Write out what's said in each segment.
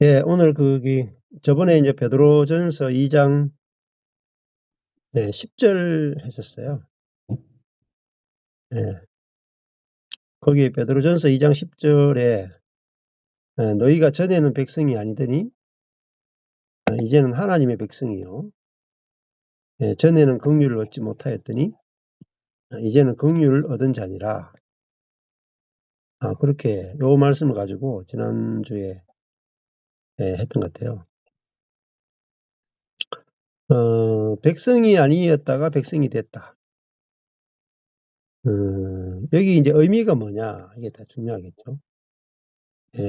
예, 오늘 저번에 이제 베드로전서 2장 10절 했었어요. 예, 거기 베드로전서 2장 10절에 너희가 전에는 백성이 아니더니 이제는 하나님의 백성이요. 전에는 긍휼을 얻지 못하였더니 이제는 긍휼을 얻은 자니라. 그렇게 요 말씀을 가지고 지난주에 했던 것 같아요. 백성이 아니었다가 백성이 됐다. 여기 이제 의미가 뭐냐, 이게 다 중요하겠죠.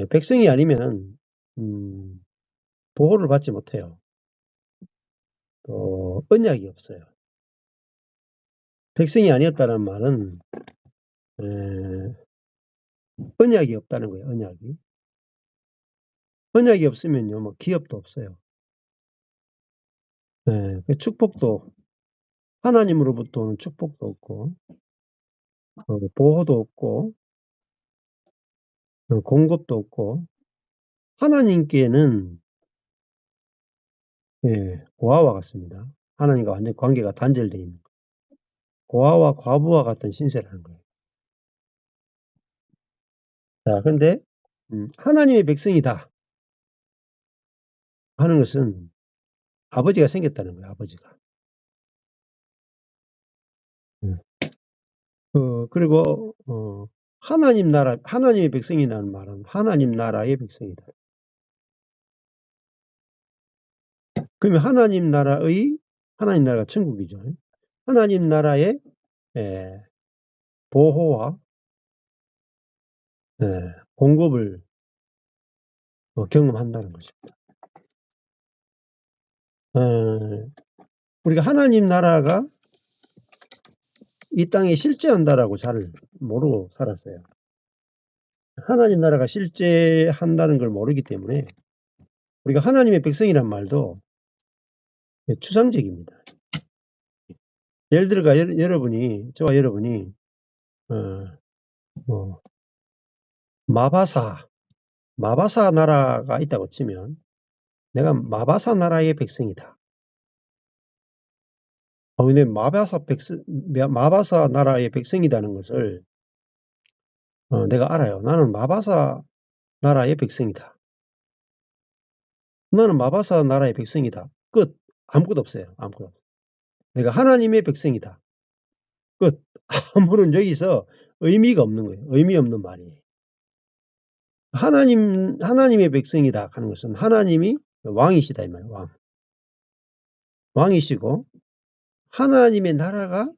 백성이 아니면은 보호를 받지 못해요. 또 언약이 없어요. 백성이 아니었다는 말은 언약이 없다는 거예요. 언약이 없으면요, 뭐 기업도 없어요. 그 축복도, 하나님으로부터 오는 축복도 없고 보호도 없고 공급도 없고, 하나님께는 고아와 같습니다. 하나님과 완전 관계가 단절되어 있는 거예요. 고아와 과부와 같은 신세라는 거예요. 자, 그런데 하나님의 백성이다 하는 것은 아버지가 생겼다는 거예요. 아버지가. 그리고 하나님 나라, 하나님의 백성이라는 말은 하나님 나라의 백성이다. 그러면 하나님 나라가 천국이죠. 하나님 나라의 보호와 공급을 경험한다는 것입니다. 우리가 하나님 나라가 이 땅에 실제한다라고 잘 모르고 살았어요. 하나님 나라가 실제한다는 걸 모르기 때문에 우리가 하나님의 백성이란 말도 추상적입니다. 예를 들어 저와 여러분이 마바사 나라가 있다고 치면 내가 마바사 나라의 백성이다. 근데 마바사 나라의 백성이라는 것을 내가 알아요. 나는 마바사 나라의 백성이다. 나는 마바사 나라의 백성이다. 끝. 아무것도 없어요. 아무것도. 내가 하나님의 백성이다. 끝. 아무런 여기서 의미가 없는 거예요. 의미 없는 말이에요. 하나님의 백성이다 하는 것은 하나님이 왕이시다 이 말이에요. 왕이시고 하나님의 나라가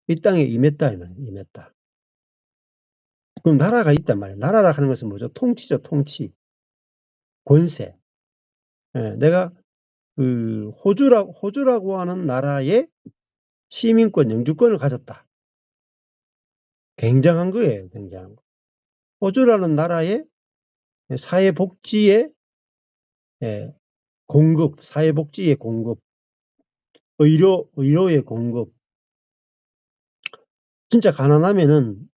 이 땅에 임했다 이 말이에요. 임했다. 그럼 나라가 있단 말이에요. 나라라 하는 것은 뭐죠? 통치죠. 통치. 권세. 내가 호주라고 하는 나라의 시민권, 영주권을 가졌다. 굉장한 거예요. 굉장한 거. 호주라는 나라의 사회복지의 공급, 사회복지의 공급, 의료의 공급. 진짜 가난하면은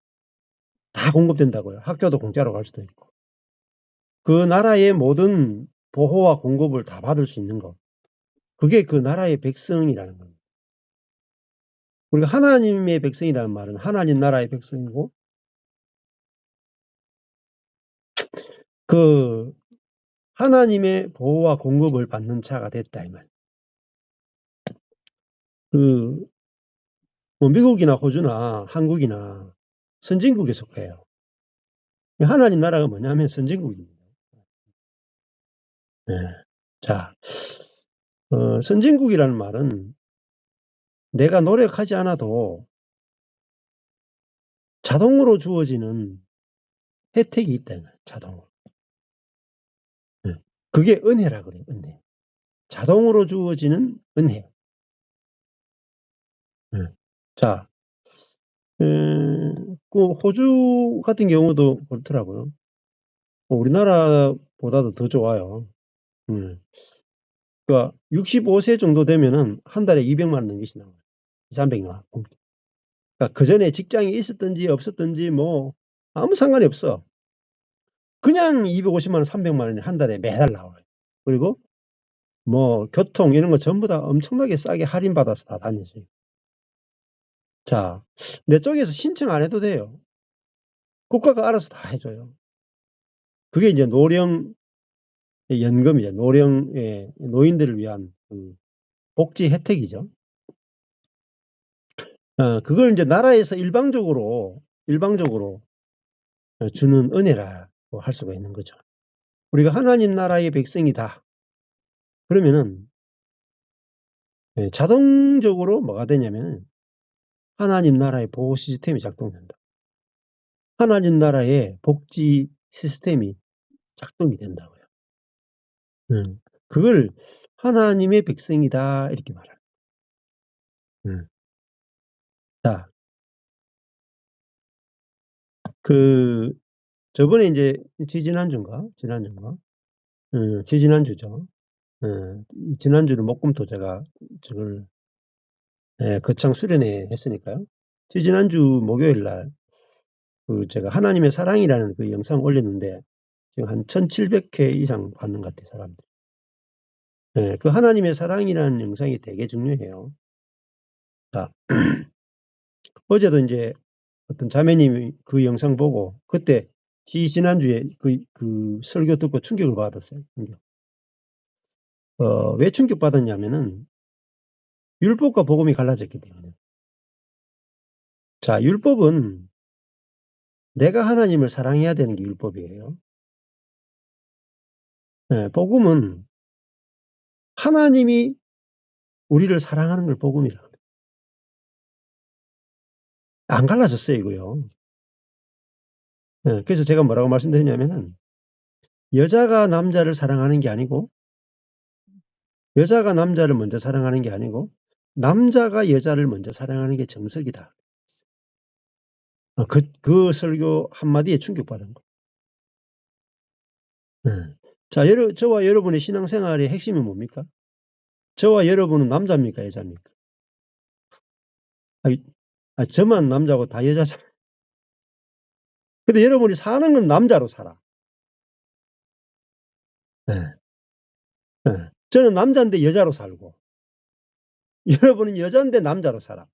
다 공급된다고요. 학교도 공짜로 갈 수도 있고. 그 나라의 모든 보호와 공급을 다 받을 수 있는 것. 그게 그 나라의 백성이라는 겁니다. 우리가 하나님의 백성이라는 말은 하나님 나라의 백성이고, 그 하나님의 보호와 공급을 받는 자가 됐다 이 말. 뭐 미국이나 호주나 한국이나 선진국에 속해요. 하나님 나라가 뭐냐면 선진국입니다. 자, 선진국이라는 말은 내가 노력하지 않아도 자동으로 주어지는 혜택이 있다. 자동으로. 그게 은혜라 그래요. 은혜. 자동으로 주어지는 은혜. 자, 그 호주 같은 경우도 그렇더라고요. 우리나라보다도 더 좋아요. 그러니까 65세 정도 되면은 한 달에 200만 원 넘기시 나와요. 300만 원. 그러니까 그 전에 직장이 있었든지 없었든지 뭐 아무 상관이 없어. 그냥 250만 원, 300만 원이 한 달에 매달 나와요. 그리고 뭐 교통 이런 거 전부 다 엄청나게 싸게 할인받아서 다 다녔어요. 자, 내 쪽에서 신청 안 해도 돼요. 국가가 알아서 다 해줘요. 그게 이제 노령 연금이죠. 노령의 노인들을 위한 복지 혜택이죠. 그걸 이제 나라에서 일방적으로 주는 은혜라고 할 수가 있는 거죠. 우리가 하나님 나라의 백성이다. 그러면은 자동적으로 뭐가 되냐면 하나님 나라의 보호 시스템이 작동된다. 하나님 나라의 복지 시스템이 작동이 된다고요. 그걸 하나님의 백성이다 이렇게 말해요. 자, 저번에 이제 지지난주인가? 지지난주죠. 지난주는 목금토 제가 저걸 거창 수련회 했으니까요. 지지난주 목요일 날 제가 하나님의 사랑이라는 그 영상 올렸는데 지금 한 1700회 이상 받는 것 같아요, 사람들. 그 하나님의 사랑이라는 영상이 되게 중요해요. 자, 어제도 이제 어떤 자매님이 그 영상 보고 그때 지난주에 그 설교 듣고 충격을 받았어요. 왜 충격받았냐면은 율법과 복음이 갈라졌기 때문에. 자, 율법은 내가 하나님을 사랑해야 되는 게 율법이에요. 복음은 하나님이 우리를 사랑하는 걸 복음이라 그래요. 안 갈라졌어요, 이거요. 그래서 제가 뭐라고 말씀드리냐면은 여자가 남자를 사랑하는 게 아니고 여자가 남자를 먼저 사랑하는 게 아니고 남자가 여자를 먼저 사랑하는 게 정석이다. 그 설교 한마디에 충격받은 거. 자, 저와 여러분의 신앙생활의 핵심이 뭡니까? 저와 여러분은 남자입니까, 여자입니까? 저만 남자고 다 여자잖아요. 근데 여러분이 사는 건 남자로 살아. 저는 남자인데 여자로 살고 여러분은 여자인데 남자로 살아.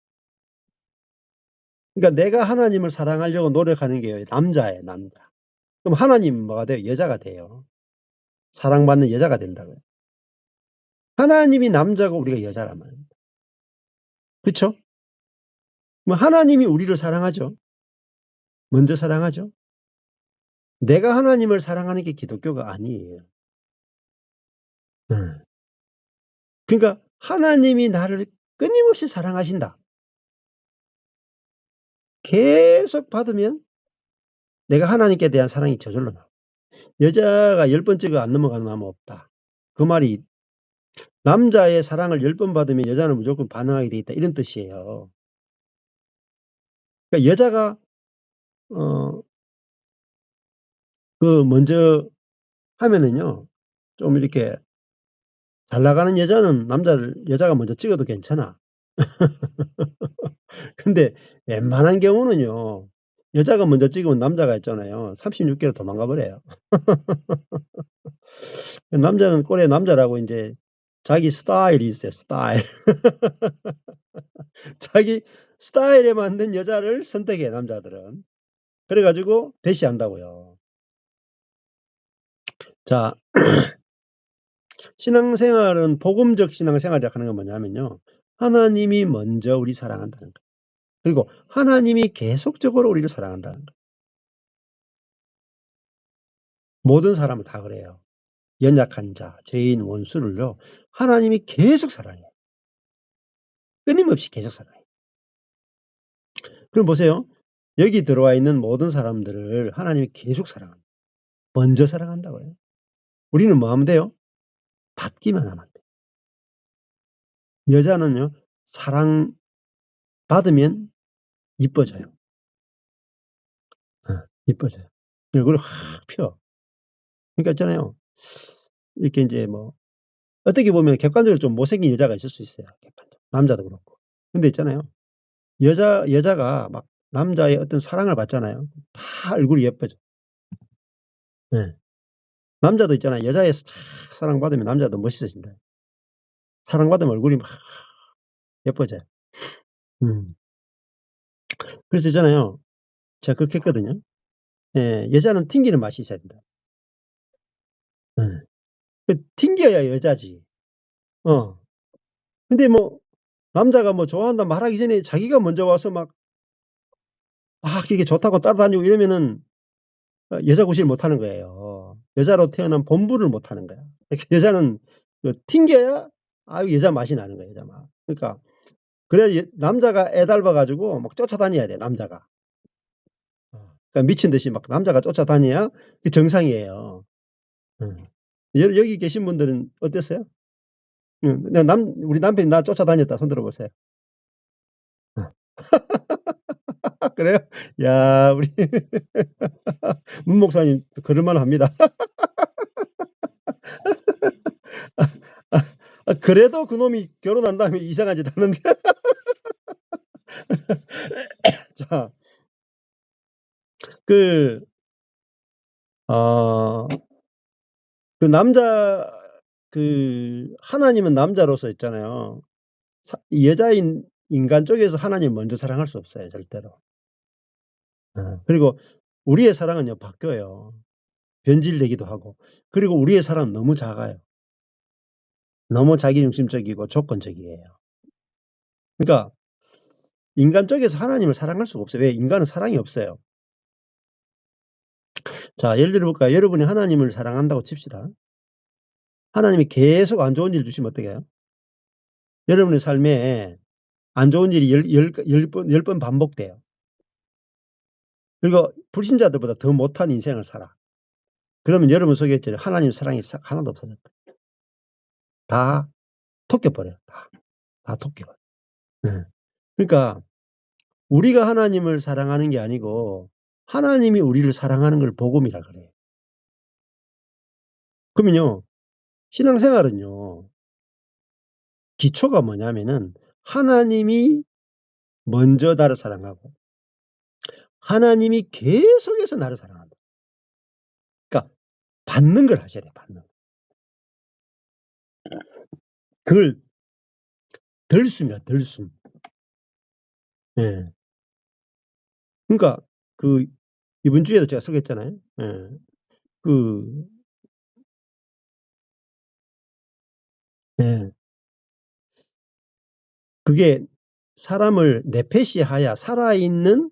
그러니까 내가 하나님을 사랑하려고 노력하는 게 남자예요, 남자. 그럼 하나님 뭐가 돼요? 여자가 돼요. 사랑받는 여자가 된다고요. 하나님이 남자고 우리가 여자란 말입니다. 그렇죠? 하나님이 우리를 사랑하죠. 먼저 사랑하죠. 내가 하나님을 사랑하는 게 기독교가 아니에요. 그러니까 하나님이 나를 끊임없이 사랑하신다. 계속 받으면 내가 하나님께 대한 사랑이 저절로 나와. 여자가 10번째가 안 넘어가는 남은 없다. 그 말이 남자의 사랑을 10번 받으면 여자는 무조건 반응하게 돼 있다. 이런 뜻이에요. 그러니까 여자가 먼저 하면은요. 좀 이렇게 잘 나가는 여자는 여자가 먼저 찍어도 괜찮아. 근데 웬만한 경우는요. 여자가 먼저 찍으면 남자가 있잖아요. 36개로 도망가 버려요. 남자는 꼴에 남자라고 이제 자기 스타일이 있어요. 스타일. 자기 스타일에 맞는 여자를 선택해, 남자들은. 그래가지고 대시한다고요. 자, 신앙생활은 복음적 신앙생활이라고 하는 건 뭐냐면요. 하나님이 먼저 우리 사랑한다는 거. 그리고 하나님이 계속적으로 우리를 사랑한다는 거. 모든 사람은 다 그래요. 연약한 자, 죄인, 원수를요. 하나님이 계속 사랑해요. 끊임없이 계속 사랑해요. 그럼 보세요. 여기 들어와 있는 모든 사람들을 하나님이 계속 사랑합니다. 먼저 사랑한다고요. 우리는 뭐 하면 돼요? 받기만 하면 돼요. 여자는요. 사랑 받으면 이뻐져요. 이뻐져요. 얼굴을 확 펴. 그러니까 있잖아요. 이렇게 이제 뭐 어떻게 보면 객관적으로 좀 못생긴 여자가 있을 수 있어요. 객관적으로. 남자도 그렇고. 근데 있잖아요. 여자가 막 남자의 어떤 사랑을 받잖아요. 다 얼굴이 예뻐져. 예. 남자도 있잖아요. 여자에서 착 사랑받으면 남자도 멋있어진다. 사랑받으면 얼굴이 막 예뻐져요. 음. 그래서 있잖아요. 제가 그렇게 했거든요. 예. 여자는 튕기는 맛이 있어야 된다. 예. 그 튕겨야 여자지. 어. 근데 뭐 남자가 뭐 좋아한다 말하기 전에 자기가 먼저 와서 막 이게 좋다고 따라다니고 이러면은 여자 구실 못 하는 거예요. 여자로 태어난 본분을 못 하는 거야. 그러니까 여자는 튕겨야 여자 맛이 나는 거예요, 여자 맛. 그러니까 그래야 남자가 애달파 가지고 막 쫓아다녀야 돼, 남자가. 그러니까 미친 듯이 막 남자가 쫓아다녀야 그게 정상이에요. 음. 여기 계신 분들은 어땠어요? 우리 남편이 나 쫓아다녔다 손 들어 보세요. 그래요? 야, 우리 문 목사님 그럴 만합니다. 그래도 그놈이 결혼한 다음에 이상한 짓 하는데. 자, 그 어 남자 하나님은 남자로서 있잖아요. 이 여자인 인간 쪽에서 하나님을 먼저 사랑할 수 없어요, 절대로. 그리고 우리의 사랑은요, 바뀌어요. 변질되기도 하고. 그리고 우리의 사랑은 너무 작아요. 너무 자기중심적이고 조건적이에요. 그러니까 인간 쪽에서 하나님을 사랑할 수가 없어요. 왜? 인간은 사랑이 없어요. 자, 예를 들어 볼까요? 여러분이 하나님을 사랑한다고 칩시다. 하나님이 계속 안 좋은 일 주시면 어떻게 해요? 여러분의 삶에 안 좋은 일이 10번 반복돼요. 그리고 불신자들보다 더 못한 인생을 살아. 그러면 여러분 속에 하나님 사랑이 싹 하나도 없어져요. 다 톡겨버려요. 다 톡겨버려요. 네. 그러니까 우리가 하나님을 사랑하는 게 아니고 하나님이 우리를 사랑하는 걸 복음이라 그래요. 그러면요, 신앙생활은요, 기초가 뭐냐면은 하나님이 먼저 나를 사랑하고 하나님이 계속해서 나를 사랑한다. 그러니까 받는 걸 하셔야 돼요. 받는 거. 그걸 덜수면 덜숨. 예. 그러니까 이번 주에도 제가 소개했잖아요. 예. 그 예. 그게 사람을 네페시하야 살아있는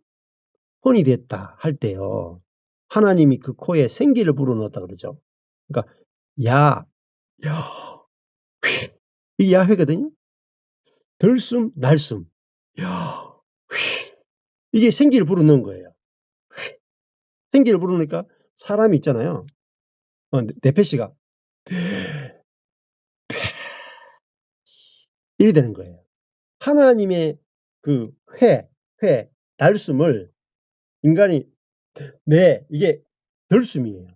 혼이 됐다 할 때요. 하나님이 그 코에 생기를 불어넣었다 그러죠. 그러니까 야, 야, 휘. 이게 야훼거든요. 들숨, 날숨. 야, 휘. 이게 생기를 불어넣은 거예요. 생기를 불어넣으니까 사람이 있잖아요. 네페시가 이래 되는 거예요. 하나님의 그 날숨을 인간이 이게 들숨이에요.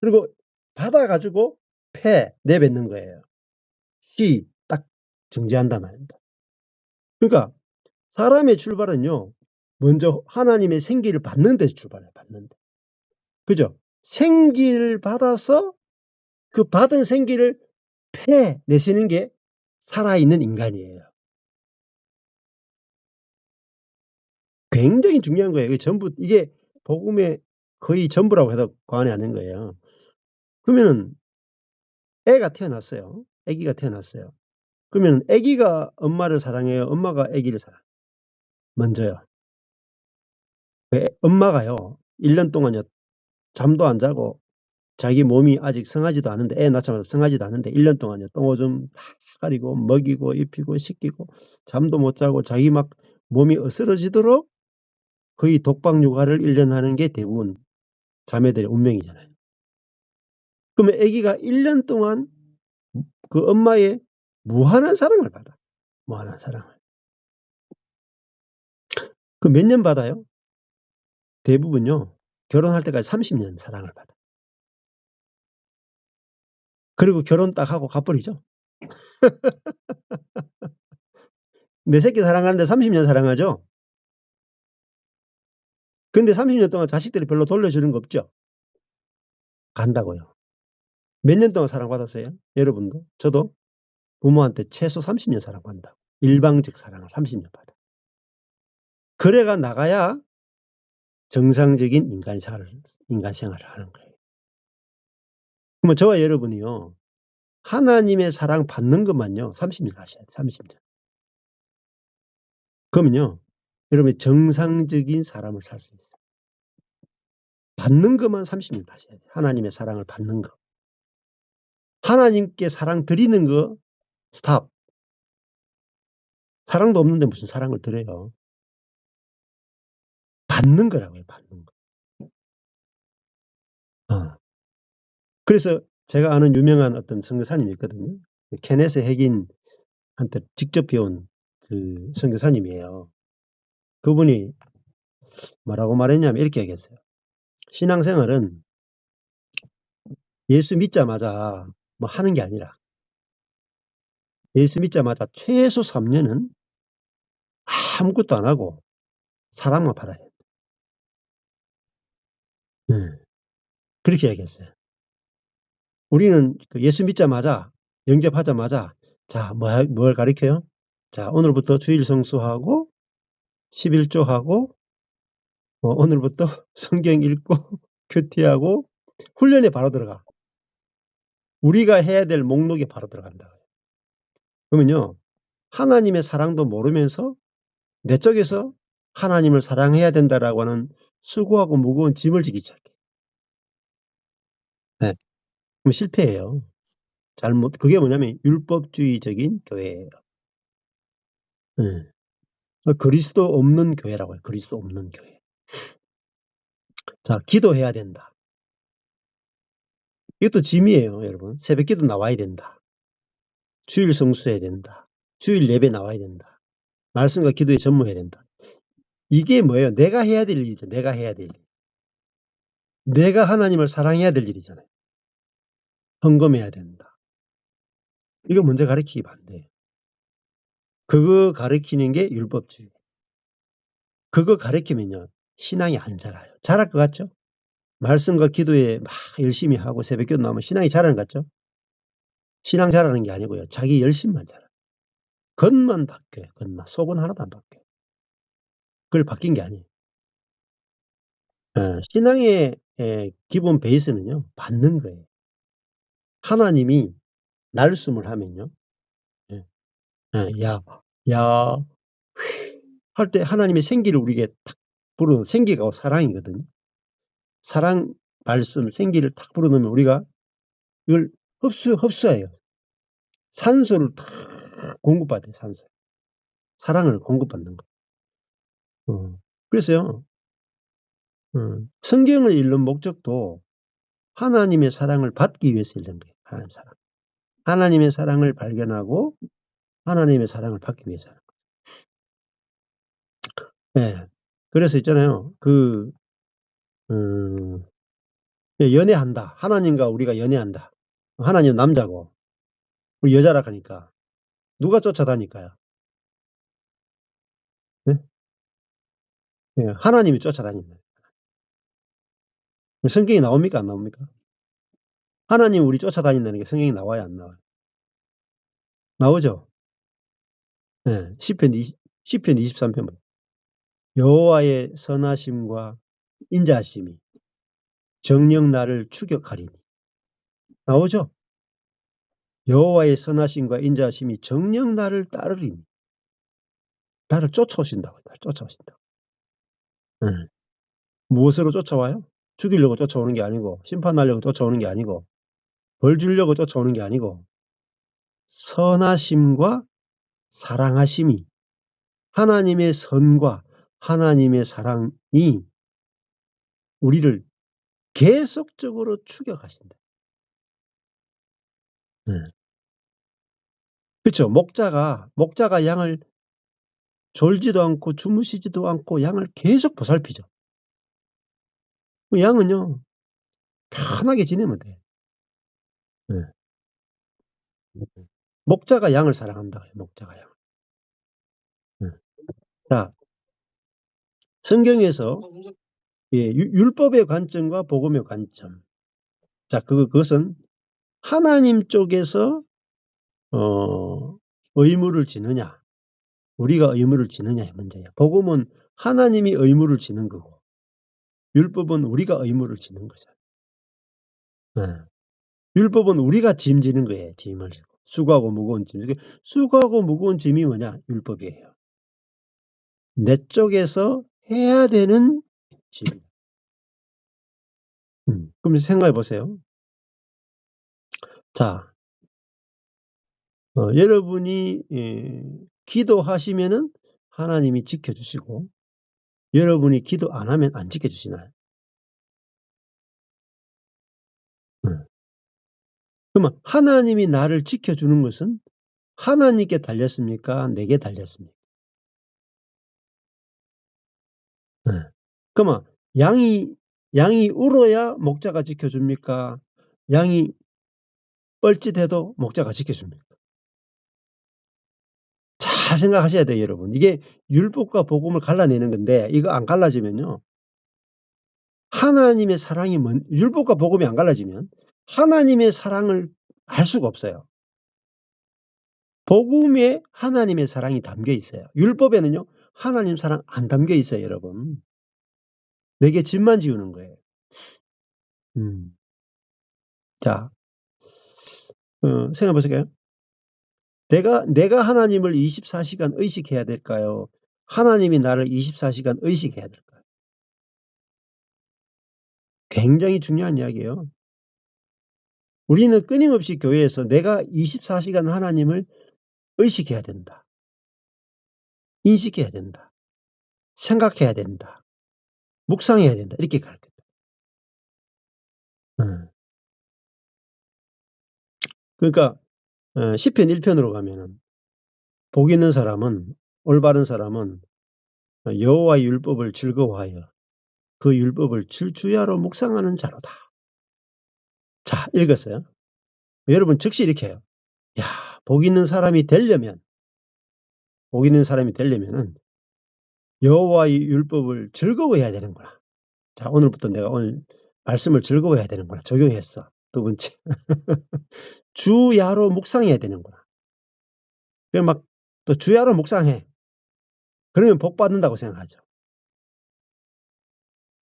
그리고 받아 가지고 내뱉는 거예요. 딱 정지한단 말입니다. 그러니까 사람의 출발은요, 먼저 하나님의 생기를 받는 데서 출발해요. 받는 데. 그죠? 생기를 받아서 그 받은 생기를 내쉬는 게 살아있는 인간이에요. 굉장히 중요한 거예요. 이게 복음의 거의 전부라고 해도 과언이 아닌 거예요. 그러면은 애가 태어났어요. 아기가 태어났어요. 그러면 아기가 엄마를 사랑해요? 엄마가 아기를 사랑해요? 먼저요. 엄마가요, 1년 동안요, 잠도 안 자고 자기 몸이 아직 성하지도 않은데, 애 낳자마자 성하지도 않은데 1년 동안요, 똥오줌 다 가리고 먹이고 입히고 씻기고 잠도 못 자고 자기 막 몸이 어스러지도록 거의 독박 육아를 1년 하는 게 대부분 자매들의 운명이잖아요. 그러면 아기가 1년 동안 그 엄마의 무한한 사랑을 받아. 무한한 사랑을. 그 몇 년 받아요? 대부분요, 결혼할 때까지 30년 사랑을 받아. 그리고 결혼 딱 하고 가버리죠. 내 새끼 사랑하는데 30년 사랑하죠. 근데 30년 동안 자식들이 별로 돌려주는 거 없죠. 간다고요. 몇 년 동안 사랑받았어요? 여러분도? 저도? 부모한테 최소 30년 사랑받는다고. 일방적 사랑을 30년 받아. 그래가 나가야 정상적인 인간 생활을 하는 거예요. 그러면 저와 여러분이요, 하나님의 사랑 받는 것만요 30년 하셔야 돼요. 30년. 그러면요 여러분이 정상적인 사람을 살 수 있어요. 받는 것만 30년 하셔야 돼요. 하나님의 사랑을 받는 거. 하나님께 사랑 드리는 거 스탑. 사랑도 없는데 무슨 사랑을 드려요. 받는 거라고요. 받는 거. 그래서 제가 아는 유명한 어떤 선교사님이 있거든요. 케네스 핵인한테 직접 배운 그 선교사님이에요. 그분이 뭐라고 말했냐면 이렇게 얘기했어요. 신앙생활은 예수 믿자마자 뭐 하는 게 아니라 예수 믿자마자 최소 3년은 아무것도 안 하고 사랑만 받아야 돼. 그렇게 얘기했어요. 우리는 그 예수 믿자마자 영접하자마자 자, 뭘 가르쳐요? 자, 오늘부터 주일 성수하고 11조하고 오늘부터 성경 읽고 큐티하고 훈련에 바로 들어가. 우리가 해야 될 목록에 바로 들어간다. 그러면요. 하나님의 사랑도 모르면서 내 쪽에서 하나님을 사랑해야 된다라고 하는 수고하고 무거운 짐을 지기 시작해. 네. 그럼 실패해요. 그게 뭐냐면 율법주의적인 교회예요. 네. 그리스도 없는 교회라고 해요. 그리스도 없는 교회. 자, 기도해야 된다. 이것도 짐이에요, 여러분. 새벽기도 나와야 된다. 주일 성수해야 된다. 주일 예배 나와야 된다. 말씀과 기도에 전무해야 된다. 이게 뭐예요? 내가 해야 될 일이죠. 내가 해야 될 일. 내가 하나님을 사랑해야 될 일이잖아요. 헌금해야 된다. 이거 먼저 가르치기 반대예요. 그거 가르치는 게 율법주의. 그거 가르치면요. 신앙이 안 자라요. 자랄 것 같죠? 말씀과 기도에 막 열심히 하고 새벽기도 나오면 신앙이 자라는 것 같죠? 신앙 자라는 게 아니고요. 자기 열심만 자라요. 겉만 바뀌어요. 겉만. 속은 하나도 안 바뀌어요. 그걸 바뀐 게 아니에요. 신앙의 기본 베이스는요. 받는 거예요. 하나님이 날숨을 하면요. 예, 야, 야, 할 때 하나님의 생기를 우리에게 탁 불어넣는 생기가 사랑이거든요. 사랑, 말씀, 생기를 탁 불어넣으면 우리가 이걸 흡수해요. 산소를 탁 공급받아요. 산소. 사랑을 공급받는 거. 그래서요. 성경을 읽는 목적도 하나님의 사랑을 받기 위해서 읽는 거예요. 하나님의 사랑. 하나님의 사랑을 발견하고 하나님의 사랑을 받기 위해서 하는 거예요. 네. 그래서 있잖아요. 연애한다. 하나님과 우리가 연애한다. 하나님은 남자고 우리 여자라 하니까 누가 쫓아다닐까요? 네? 네, 하나님이 쫓아다닌다. 성경이 나옵니까? 안 나옵니까? 하나님 우리 쫓아다닌다는 게 성경이 나와요? 안 나와요? 나오죠? 네. 시편 23편. 여호와의 선하심과 인자하심이 정녕 나를 추격하리니. 나오죠? 여호와의 선하심과 인자하심이 정녕 나를 따르리니. 나를 쫓아오신다고. 나를 쫓아오신다고. 네. 무엇으로 쫓아와요? 죽이려고 쫓아오는 게 아니고 심판하려고 쫓아오는 게 아니고 벌 주려고 쫓아오는 게 아니고 선하심과 사랑하심이 하나님의 선과 하나님의 사랑이 우리를 계속적으로 추격하신다. 네. 그렇죠. 목자가 양을 졸지도 않고 주무시지도 않고 양을 계속 보살피죠. 양은요 편하게 지내면 돼. 네. 목자가 양을 사랑한다. 목자가 양. 네. 자, 성경에서 율법의 관점과 복음의 관점. 자, 그것은 하나님 쪽에서 의무를 지느냐, 우리가 의무를 지느냐의 문제야. 복음은 하나님이 의무를 지는 거고, 율법은 우리가 의무를 지는 거죠. 네. 율법은 우리가 짐지는 거예요. 짐을 지고. 수고하고 무거운 짐. 수고하고 무거운 짐이 뭐냐? 율법이에요. 내 쪽에서 해야 되는 짐. 그럼 생각해 보세요. 자, 여러분이 기도하시면은 하나님이 지켜주시고, 여러분이 기도 안 하면 안 지켜주시나요? 그러면 하나님이 나를 지켜주는 것은 하나님께 달렸습니까? 내게 달렸습니까? 그러면 양이 울어야 목자가 지켜줍니까? 양이 뻘짓해도 목자가 지켜줍니까? 잘 생각하셔야 돼요, 여러분. 이게 율법과 복음을 갈라내는 건데, 이거 안 갈라지면요, 하나님의 사랑이 율법과 복음이 안 갈라지면 하나님의 사랑을 알 수가 없어요. 복음에 하나님의 사랑이 담겨 있어요. 율법에는요, 하나님 사랑 안 담겨 있어요, 여러분. 내게 짐만 지우는 거예요. 자, 생각해 보실까요? 내가 하나님을 24시간 의식해야 될까요? 하나님이 나를 24시간 의식해야 될까요? 굉장히 중요한 이야기예요. 우리는 끊임없이 교회에서 내가 24시간 하나님을 의식해야 된다. 인식해야 된다. 생각해야 된다. 묵상해야 된다. 이렇게 가르쳐요. 그러니까 시편 1편으로 가면은 복 있는 사람은, 올바른 사람은 여호와의 율법을 즐거워하여 그 율법을 주야로 묵상하는 자로다. 자, 읽었어요. 여러분 즉시 이렇게 해요. 야, 복 있는 사람이 되려면은 여호와의 율법을 즐거워해야 되는구나. 자, 오늘부터 내가 오늘 말씀을 즐거워해야 되는구나. 적용했어. 두 번째. 주야로 묵상해야 되는구나. 그래 막 또 주야로 묵상해. 그러면 복 받는다고 생각하죠.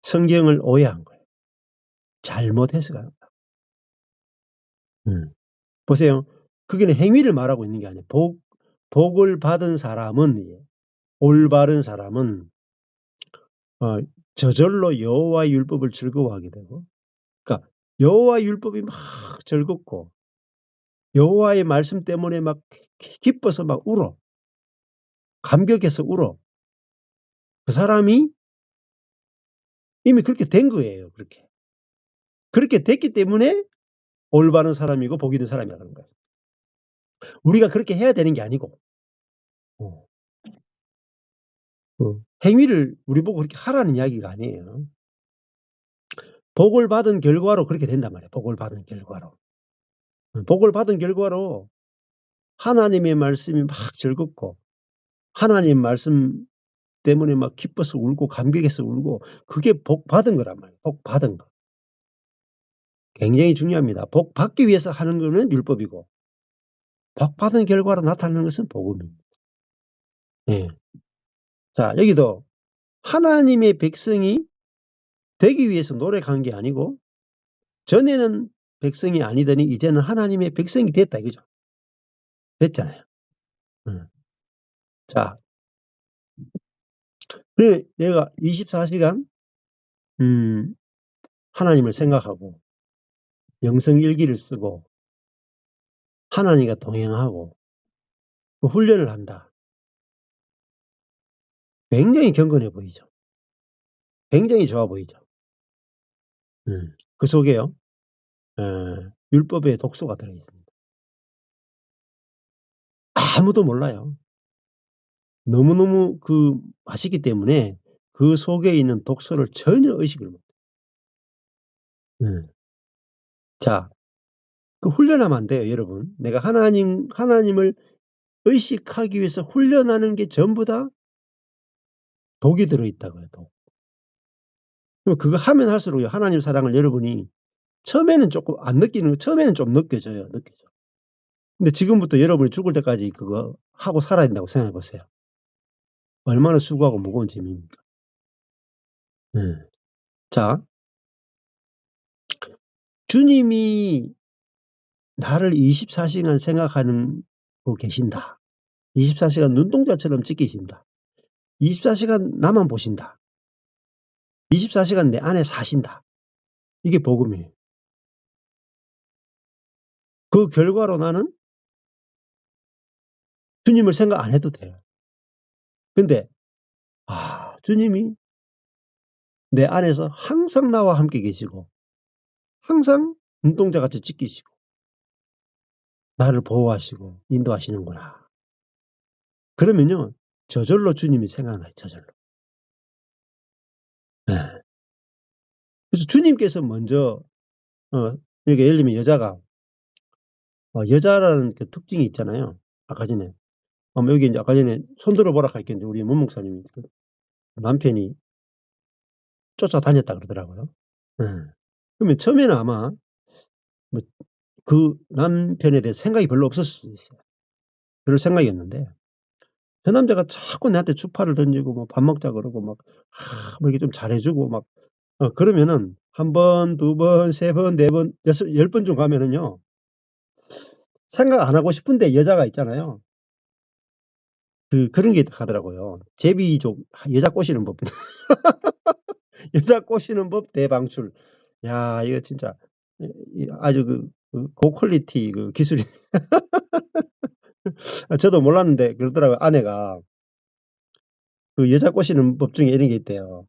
성경을 오해한 거예요. 잘못 해석한 거예요. 보세요. 그게는 행위를 말하고 있는 게 아니에요. 복을 받은 사람은, 올바른 사람은 저절로 여호와의 율법을 즐거워하게 되고, 그러니까 여호와의 율법이 막 즐겁고 여호와의 말씀 때문에 막 기뻐서 막 울어. 감격해서 울어. 그 사람이 이미 그렇게 된 거예요. 그렇게 됐기 때문에 올바른 사람이고 복 있는 사람이라는 거예요. 우리가 그렇게 해야 되는 게 아니고 행위를 우리 보고 그렇게 하라는 이야기가 아니에요. 복을 받은 결과로 그렇게 된단 말이에요. 복을 받은 결과로. 복을 받은 결과로 하나님의 말씀이 막 즐겁고 하나님 말씀 때문에 막 기뻐서 울고 감격해서 울고, 그게 복 받은 거란 말이에요. 복 받은 거. 굉장히 중요합니다. 복 받기 위해서 하는 거는 율법이고 복 받은 결과로 나타나는 것은 복음입니다. 예. 자, 여기도 하나님의 백성이 되기 위해서 노력한 게 아니고, 전에는 백성이 아니더니 이제는 하나님의 백성이 됐다 이거죠. 됐잖아요. 자, 그래 내가 24시간 하나님을 생각하고 영성 일기를 쓰고 하나님과 동행하고 그 훈련을 한다. 굉장히 경건해 보이죠. 굉장히 좋아 보이죠. 그 속에요, 율법의 독소가 들어있습니다. 아무도 몰라요. 너무너무 맛있기 때문에 그 속에 있는 독소를 전혀 의식을 못해요. 자, 그 훈련하면 안 돼요, 여러분. 내가 하나님을 의식하기 위해서 훈련하는 게 전부 다 독이 들어있다고요, 독. 그거 하면 할수록 하나님 사랑을 여러분이 처음에는 쪼끔 안 느끼는 거 처음에는 좀 느껴져요. 느껴져. 근데 지금부터 여러분이 죽을 때까지 그거 하고 살아야 된다고 생각해 보세요. 얼마나 수고하고 무거운 짐입니까. 예. 자, 주님이 나를 24 시간 생각하고 계신다. 24 시간 눈동자처럼 지키신다. 24 시간 나만 보신다. 24 시간 내 안에 사신다. 이게 복음이에요. 그 결과로 나는 주님을 생각 안 해도 돼요. 근데 주님이 내 안에서 항상 나와 함께 계시고 항상 눈동자같이 지키시고 나를 보호하시고 인도하시는구나. 그러면요. 저절로 주님이 생각나요. 저절로. 예. 그래서 주님께서 먼저 그러니까 예를 들면 여자라는 그 특징이 있잖아요. 아까 전에 여기 인제 아까 전에 손 들어 보라 했겠는데 우리 문 목사님이 그 남편이 쫓아다녔다 그러더라고요. 예. 그러면 처음에는 아마 뭐 그 남편에 대해서 생각이 별로 없었을 수도 있어요. 별 생각이 없는데 저 남자가 자꾸 나한테 추파를 던지고 뭐 밥 먹자 그러고 막 뭐 이렇게 좀 잘해 주고 막 그러면은 1 번, 2 번, 3 번, 4 번, 10 번쯤 가면은요. 생각 안 하고 싶은데 여자가 있잖아요. 그런 게 가더라고요. 제비족 여자 꼬시는 법. 여자 꼬시는 법 대방출. 야 이거 진짜 이 아주 고퀄리티 기술이 저도 몰랐는데 그러더라고요. 아내가 여자 꼬시는 법 중에 이런 게 있대요.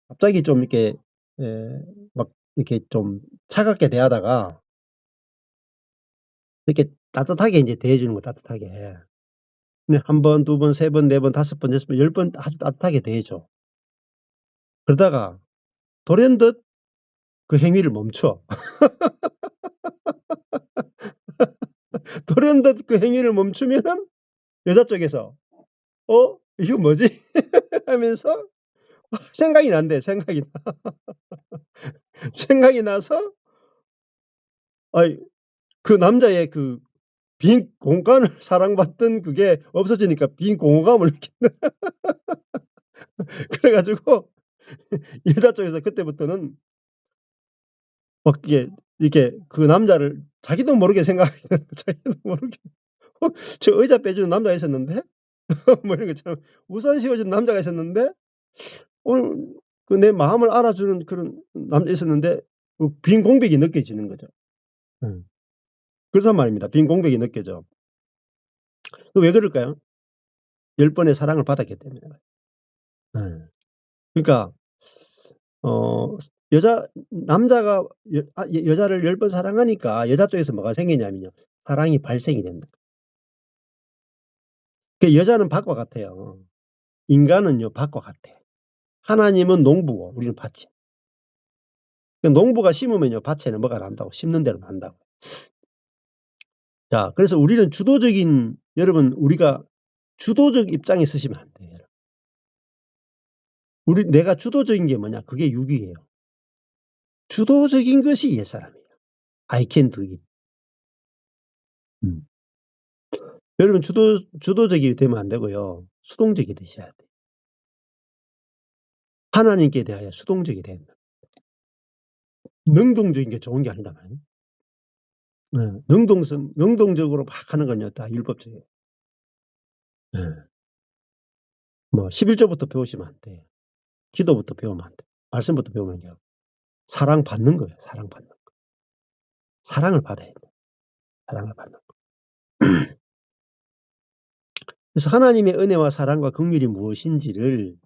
갑자기 좀 이렇게 막 이렇게 좀 차갑게 대하다가 이렇게 따뜻하게 인제 대해 주는 거 따뜻하게. 근데 1 번, 2 번, 3 번, 4 번, 5 번, 6 번, 10번 아주 따뜻하게 대해 줘. 그러다가 돌연듯 그 행위를 멈춰. 돌연듯 그 행위를 멈추면은 여자 쪽에서 '어 이거 뭐지?' 하면서 생각이 난대. 생각이 나. 생각이 나서 아이 그 남자의 빈 공간을 사랑받던 그게 없어지니까 빈 공허감을 느낀다. 그래 가지고 여자 쪽에서 그때부터는 막 이렇게 그 남자를 자기도 모르게 생각하게 되는 거야. 자기도 모르게. '어 저 의자 빼주는 남자가 있었는데?' 뭐 이런 것처럼 우산 씌워 주는 남자가 있었는데 오늘 내 마음을 알아주는 그런 남자 있었는데 빈 공백이 느껴지는 거죠. 음. 그래서 말입니다. 빈 공백이 느껴져. 왜 그럴까요? 10 번의 사랑을 받았기 때문에 그래요. 예. 그러니까 어 여자 남자가 여자를 10번 사랑하니까 여자 쪽에서 뭐가 생기냐면요. 사랑이 발생이 된다. 여자는 밭과 같아요. 인간은요 밭과 같아. 하나님은 농부고 우리는 밭이야. 농부가 심으면요 밭에는 뭐가 난다고 심는 대로 난다고. 자 그래서 우리는 여러분 우리가 주도적 입장에 서시면 안 돼요. 내가 주도적인 게 뭐냐 그게 육이에요. 주도적인 것이 옛사람이에요. I can do it. 음. 여러분 주도적이 되면 안 되고요. 수동적이 되셔야 돼요. 하나님께 대하여 수동적이 된다. 능동적인 게 좋은 게 아니다만. 네. 능동적으로 막 하는 건요 다 율법적이에요. 예. 뭐 11조부터 배우시면 안 돼요. 기도부터 배우면 안 돼요. 말씀부터 배우면요. 사랑받는 거예요, 사랑받는 거. 사랑을 받아야 돼요. 사랑을 받는 거. 그래서 하나님의 은혜와 사랑과 긍휼이 무엇인지를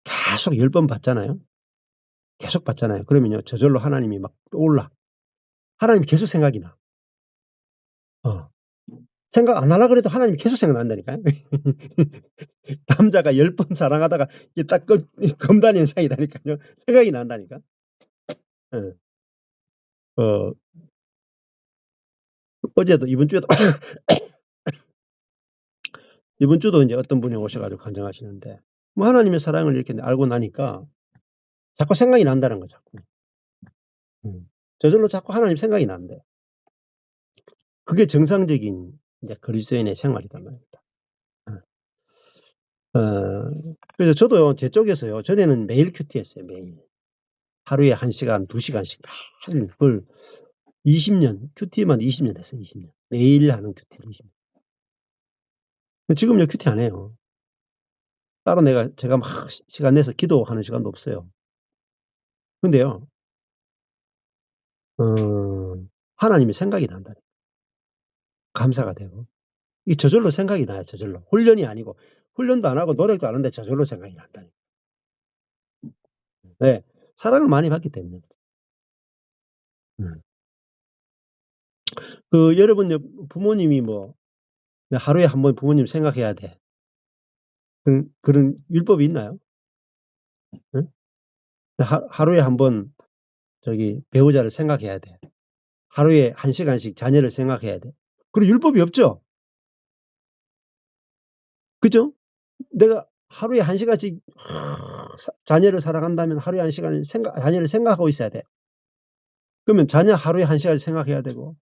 계속 10번 받잖아요. 계속 받잖아요. 그러면요 저절로 하나님이 막 떠올라. 하나님이 계속 생각이 나. 어. 생각 안 하려고 그래도 하나님이 계속 생각난다니까요. 남자가 10번 사랑하다가 이게 딱 검단 현상이라니까요. 생각이 난다니까. 예. 어 어제도 이번 주도 인제 어떤 분이 오셔 가지고 간증하시는데 뭐 하나님의 사랑을 이렇게 알고 나니까 자꾸 생각이 난다는 거죠 자꾸. 저절로 자꾸 하나님 생각이 난대. 그게 정상적인 이제 그리스도인의 생활이단 말입니다. 그래서 저도요, 제 쪽에서요, 전에는 매일 큐티했어요, 매일. 하루에 1시간, 2시간씩 매일 그걸 20년, 큐티만 20년 했어요, 20년. 매일 하는 큐티를 20년. 지금요, 큐티 안 해요. 따로 제가 막 시간 내서 기도하는 시간도 없어요. 근데요, 하나님의 생각이 난다. 감사가 되고. 이게 저절로 생각이 나요, 저절로. 훈련이 아니고. 훈련도 안 하고 노력도 안 하는데 저절로 생각이 난다니. 네. 사랑을 많이 받기 때문에. 여러분, 부모님이 뭐, 하루에 한 번 부모님 생각해야 돼. 그런 율법이 있나요? 응? 하루에 한 번 배우자를 생각해야 돼. 하루에 1시간씩 자녀를 생각해야 돼. 그런 율법이 없죠? 그죠? 내가 하루에 1시간씩 자녀를 사랑한다면 하루에 1시간을 자녀를 생각하고 있어야 돼. 그러면 자녀 하루에 1시간 생각해야 되고,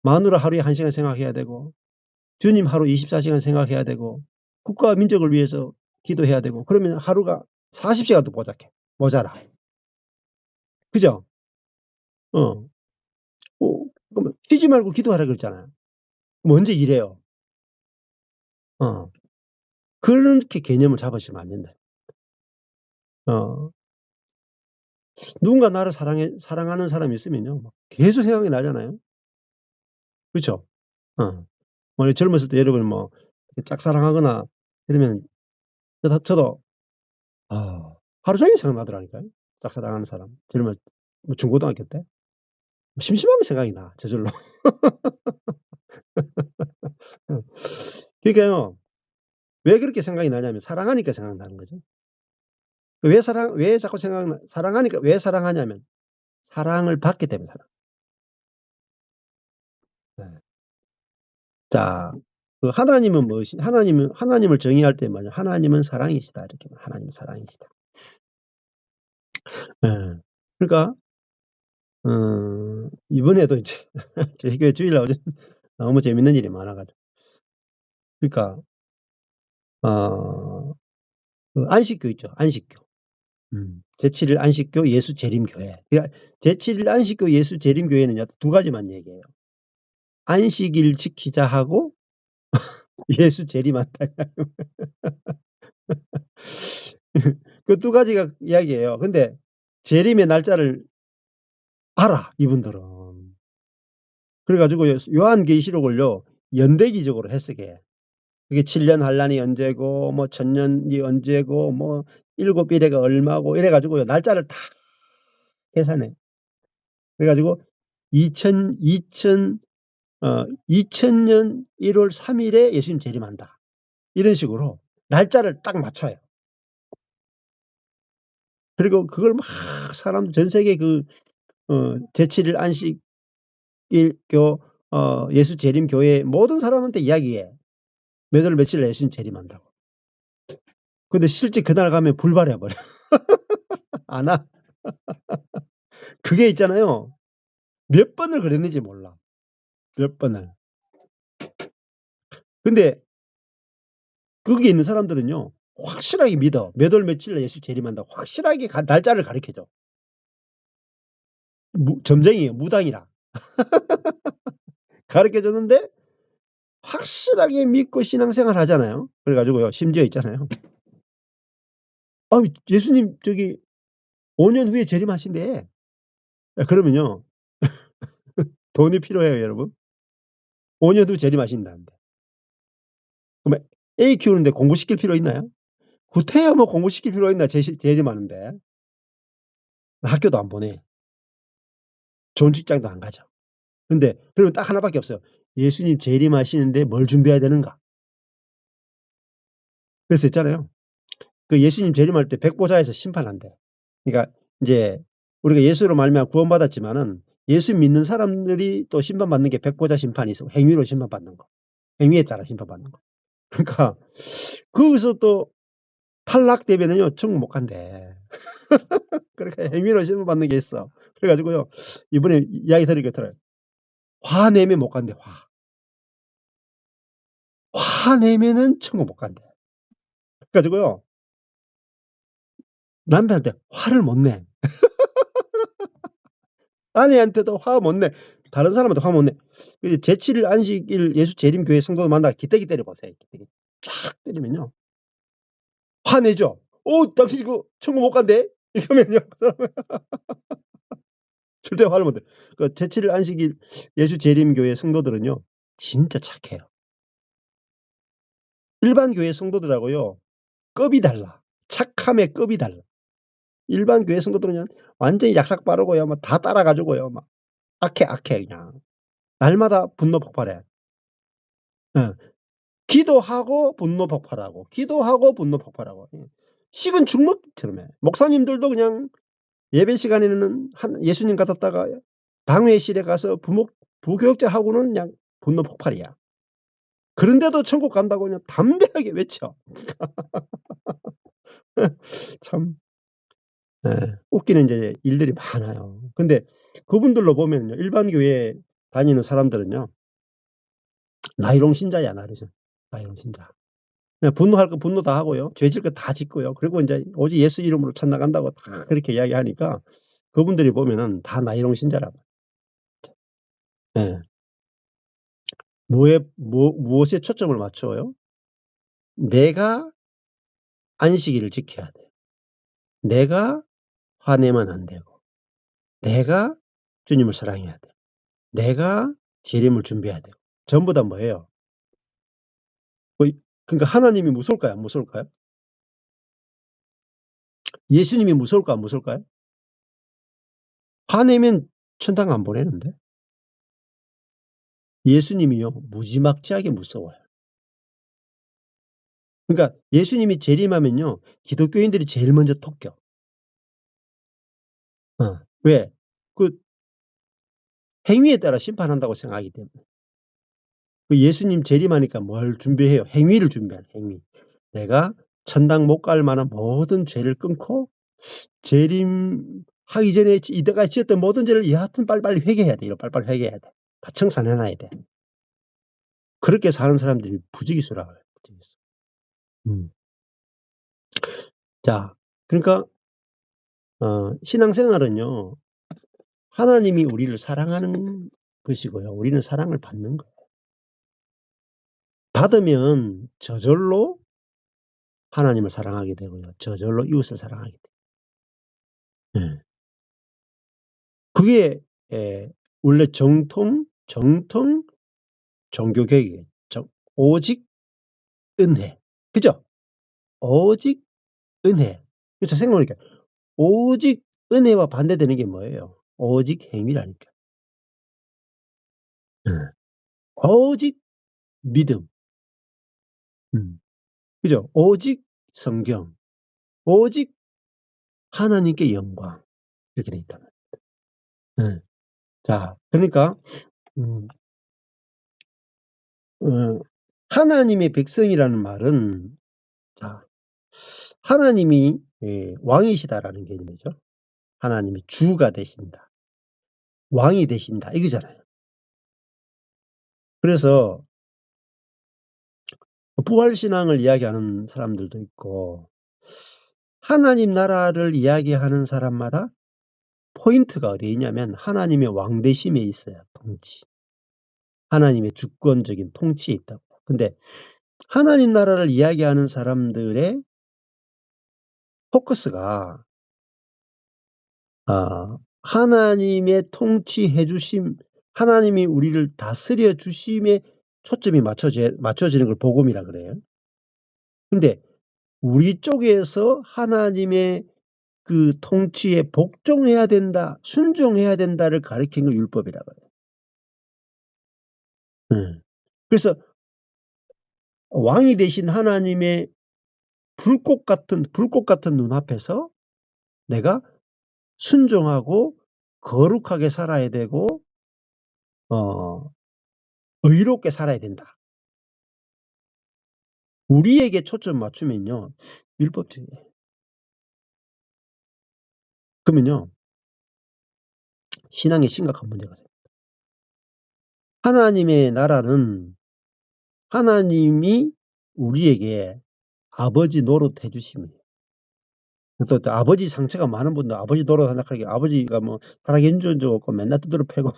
마누라 하루에 1시간 생각해야 되고, 주님 하루 24시간 생각해야 되고, 국가와 민족을 위해서 기도해야 되고, 그러면 하루가 40시간도 모자라. 그죠? 어. 그러면 쉬지 말고 기도하라 그랬잖아요. 그럼 언제 일해요? 그렇게 개념을 잡으시면 안 된다. 누군가 나를 사랑하는 사람이 있으면요, 계속 생각이 나잖아요. 그렇죠? 젊었을 때 여러분 짝사랑하거나 이러면 저도 하루 종일 생각나더라니까요. 짝사랑하는 사람. 중고등학교 때 심심하면 생각이 나, 저절로. 그러니까요, 왜 그렇게 생각이 나냐면 사랑하니까 생각나는 거죠. 왜 자꾸 사랑하니까 왜 사랑하냐면 사랑을 받기 때문에 네. 자, 하나님은 하나님을 정의할 때 말이야. 하나님은 사랑이시다. 이렇게 하나님은 사랑이시다. 예. 그러니까 이번에도 이제 저희 교회 주일날 너무 재밌는 일이 많아가지고. 그러니까 안식교 있죠. 안식교. 제7일 안식교 예수 재림교회. 그러니까 제7일 안식교 예수 재림교회는요, 2가지만 얘기해요. 안식일 지키자 하고 예수 재림한다. 그 2가지가 이야기예요. 근데 재림의 날짜를 알아, 이분들은. 그래가지고 요한계시록을요, 연대기적으로 해석해. 그게 7년 환란이 언제고, 뭐 1000년이 언제고, 뭐 7일에가 얼마고, 이래가지고요, 날짜를 다 계산해. 그래가지고 2000년 1월 3일에 예수님 재림한다. 이런 식으로 날짜를 딱 맞춰요. 그리고 그걸 막 전 세계 제7일 안식일교 예수 재림 교회 모든 사람한테 이야기해. 몇 월 며칠 예수님 재림한다고. 근데 실제 그날 가면 불발해버려. 안 와. 그게 있잖아요. 몇 번을 그랬는지 몰라. 몇 번을. 근데 거기에 있는 사람들은요, 확실하게 믿어. 몇 월 며칠 예수 재림한다고 확실하게 날짜를 가르쳐줘. 점쟁이에요. 무당이라. 가르쳐줬는데 확실하게 믿고 신앙생활 하잖아요. 그래가지고요, 심지어 있잖아요. 예수님 5년 후에 재림하신대. 그러면요, 돈이 필요해요, 여러분. 5년 후 재림하신다는데. 그러면 애 키우는데 공부시킬 필요 있나요? 구태여 뭐 공부시킬 필요 있나, 재림하는데. 학교도 안 보내. 좋은 직장도 안 가죠. 근데 그러면 딱 하나밖에 없어요. 예수님 재림하시는데 뭘 준비해야 되는가? 그래서 있잖아요. 그 예수님 재림할 때 백보자에서 심판한대. 그러니까 이제 우리가 예수로 말미암아 구원받았지만은 예수 믿는 사람들이 또 심판받는 게 백보자 심판이 있어. 행위로 심판받는 거. 행위에 따라 심판받는 거. 그러니까 거기서 또 탈락되면은요, 천국 못 간대. 그러니까 행위로 심판받는 게 있어. 그래 가지고요. 이번에 이야기 들으니까 들어요. 화 내면 못 간대, 화. 화 내면은 천국 못 간대. 그래 가지고요. 남편한테 화를 못 내. 아내한테도 화 못 내. 다른 사람한테 화 못 내. 이 제7일 안식일 예수 재림교회 성도 만나서 기대기 때려 보세요. 기대기 쫙 때리면요. 화내죠. 당신 그 천국 못 간대." 이러면요. 절대 화를 못 내. 그 제7일 안식일 예수 재림교회 성도들은요. 진짜 착해요. 일반 교회 성도들하고요. 급이 달라. 착함의 급이 달라. 일반 교회 성도들은 그냥 완전히 약삭 빠르고요. 뭐 다 따라 가지고요. 막 악해 그냥. 날마다 분노 폭발해. 예. 기도하고 분노 폭발하고 기도하고 분노 폭발하고. 예. 식은 죽 먹기처럼 해. 목사님들도 그냥 예배 시간에는 한 예수님 같았다가 당회실에 가서 부교육자하고는 그냥 분노 폭발이야. 그런데도 천국 간다고 그냥 담대하게 외쳐. 참 웃기는 이제 일들이 많아요. 근데 그분들로 보면요. 일반 교회에 다니는 사람들은요. 나이롱 신자야, 나이롱 신자. 그냥 분노할 거 분노 다 하고요. 죄질 거 다 짓고요. 그리고 인제 오직 예수 이름으로 천나간다고 다 그렇게 이야기하니까 그분들이 보면은 다 나이롱 신자라고. 예. 무엇에 초점을 맞춰요? 내가 안식일을 지켜야 돼. 내가 화내면 안 되고. 내가 주님을 사랑해야 돼. 내가 재림을 준비해야 되고. 전부 다 뭐예요? 뭐 그러니까 하나님이 무서울까요? 안 무서울까요? 예수님이 무서울까요? 안 무서울까요? 화내면 천당 안 보내는데. 예수님이요. 무지막지하게 무서워요. 그러니까 예수님이 재림하면요. 기독교인들이 제일 먼저 토껴. 왜? 그 행위에 따라 심판한다고 생각하기 때문에. 그 예수님 재림하니까 뭘 준비해요? 행위를 준비하는 행위. 내가 천당 못 갈 만한 모든 죄를 끊고 재림하기 전에 이때까지 지었던 모든 죄를 여하튼 빨리빨리 회개해야 돼. 이거 빨리빨리 회개해야 돼. 다 청산해 놔야 돼. 그렇게 사는 사람들이 부지기수라고 해요. 부지기수. 음. 자, 그러니까 신앙생활은요. 하나님이 우리를 사랑하는 것이고요. 우리는 사랑을 받는 거예요. 받으면 저절로 하나님을 사랑하게 되고요. 저절로 이웃을 사랑하게 돼요. 예. 그게 원래 정통 종교 개혁이에요. 오직 은혜. 그죠? 오직 은혜. 그래서 생각해 보니까 오직 은혜와 반대되는 게 뭐예요? 오직 행위라니까. 예. 오직 믿음. 그죠? 오직 성경. 오직 하나님께 영광. 이렇게 돼 있단 말이에요. 예. 자, 그러니까 음 하나님의 백성이라는 말은 자 하나님이 왕이시다라는 개념이죠. 하나님이 주가 되신다. 왕이 되신다 이거잖아요. 그래서 부활 신앙을 이야기하는 사람들도 있고 하나님 나라를 이야기하는 사람마다 포인트가 어디에 있냐면 하나님의 왕 되심에 있어요. 통치. 하나님의 주권적인 통치에 있다고. 근데 하나님 나라를 이야기하는 사람들의 포커스가 하나님의 통치해 주심, 하나님이 우리를 다스려 주심에 초점이 맞춰지는 걸 복음이라 그래요. 근데 우리 쪽에서 하나님의 그 통치에 복종해야 된다, 순종해야 된다를 가리키는 걸 율법이라 그래요. 그래서 왕이 되신 하나님의 불꽃 같은 눈앞에서 내가 순종하고 거룩하게 살아야 되고 어 의롭게 살아야 된다. 우리에게 초점 맞추면요. 율법주의예요. 그러면요. 신앙에 심각한 문제가 생겨요. 하나님의 나라는 하나님이 우리에게 아버지 노릇해 주심이에요. 또 아버지 상처가 많은 분들 아버지 노릇한다 하게 아버지가 뭐 살아계신 적도 없고 맨날 두드려 패고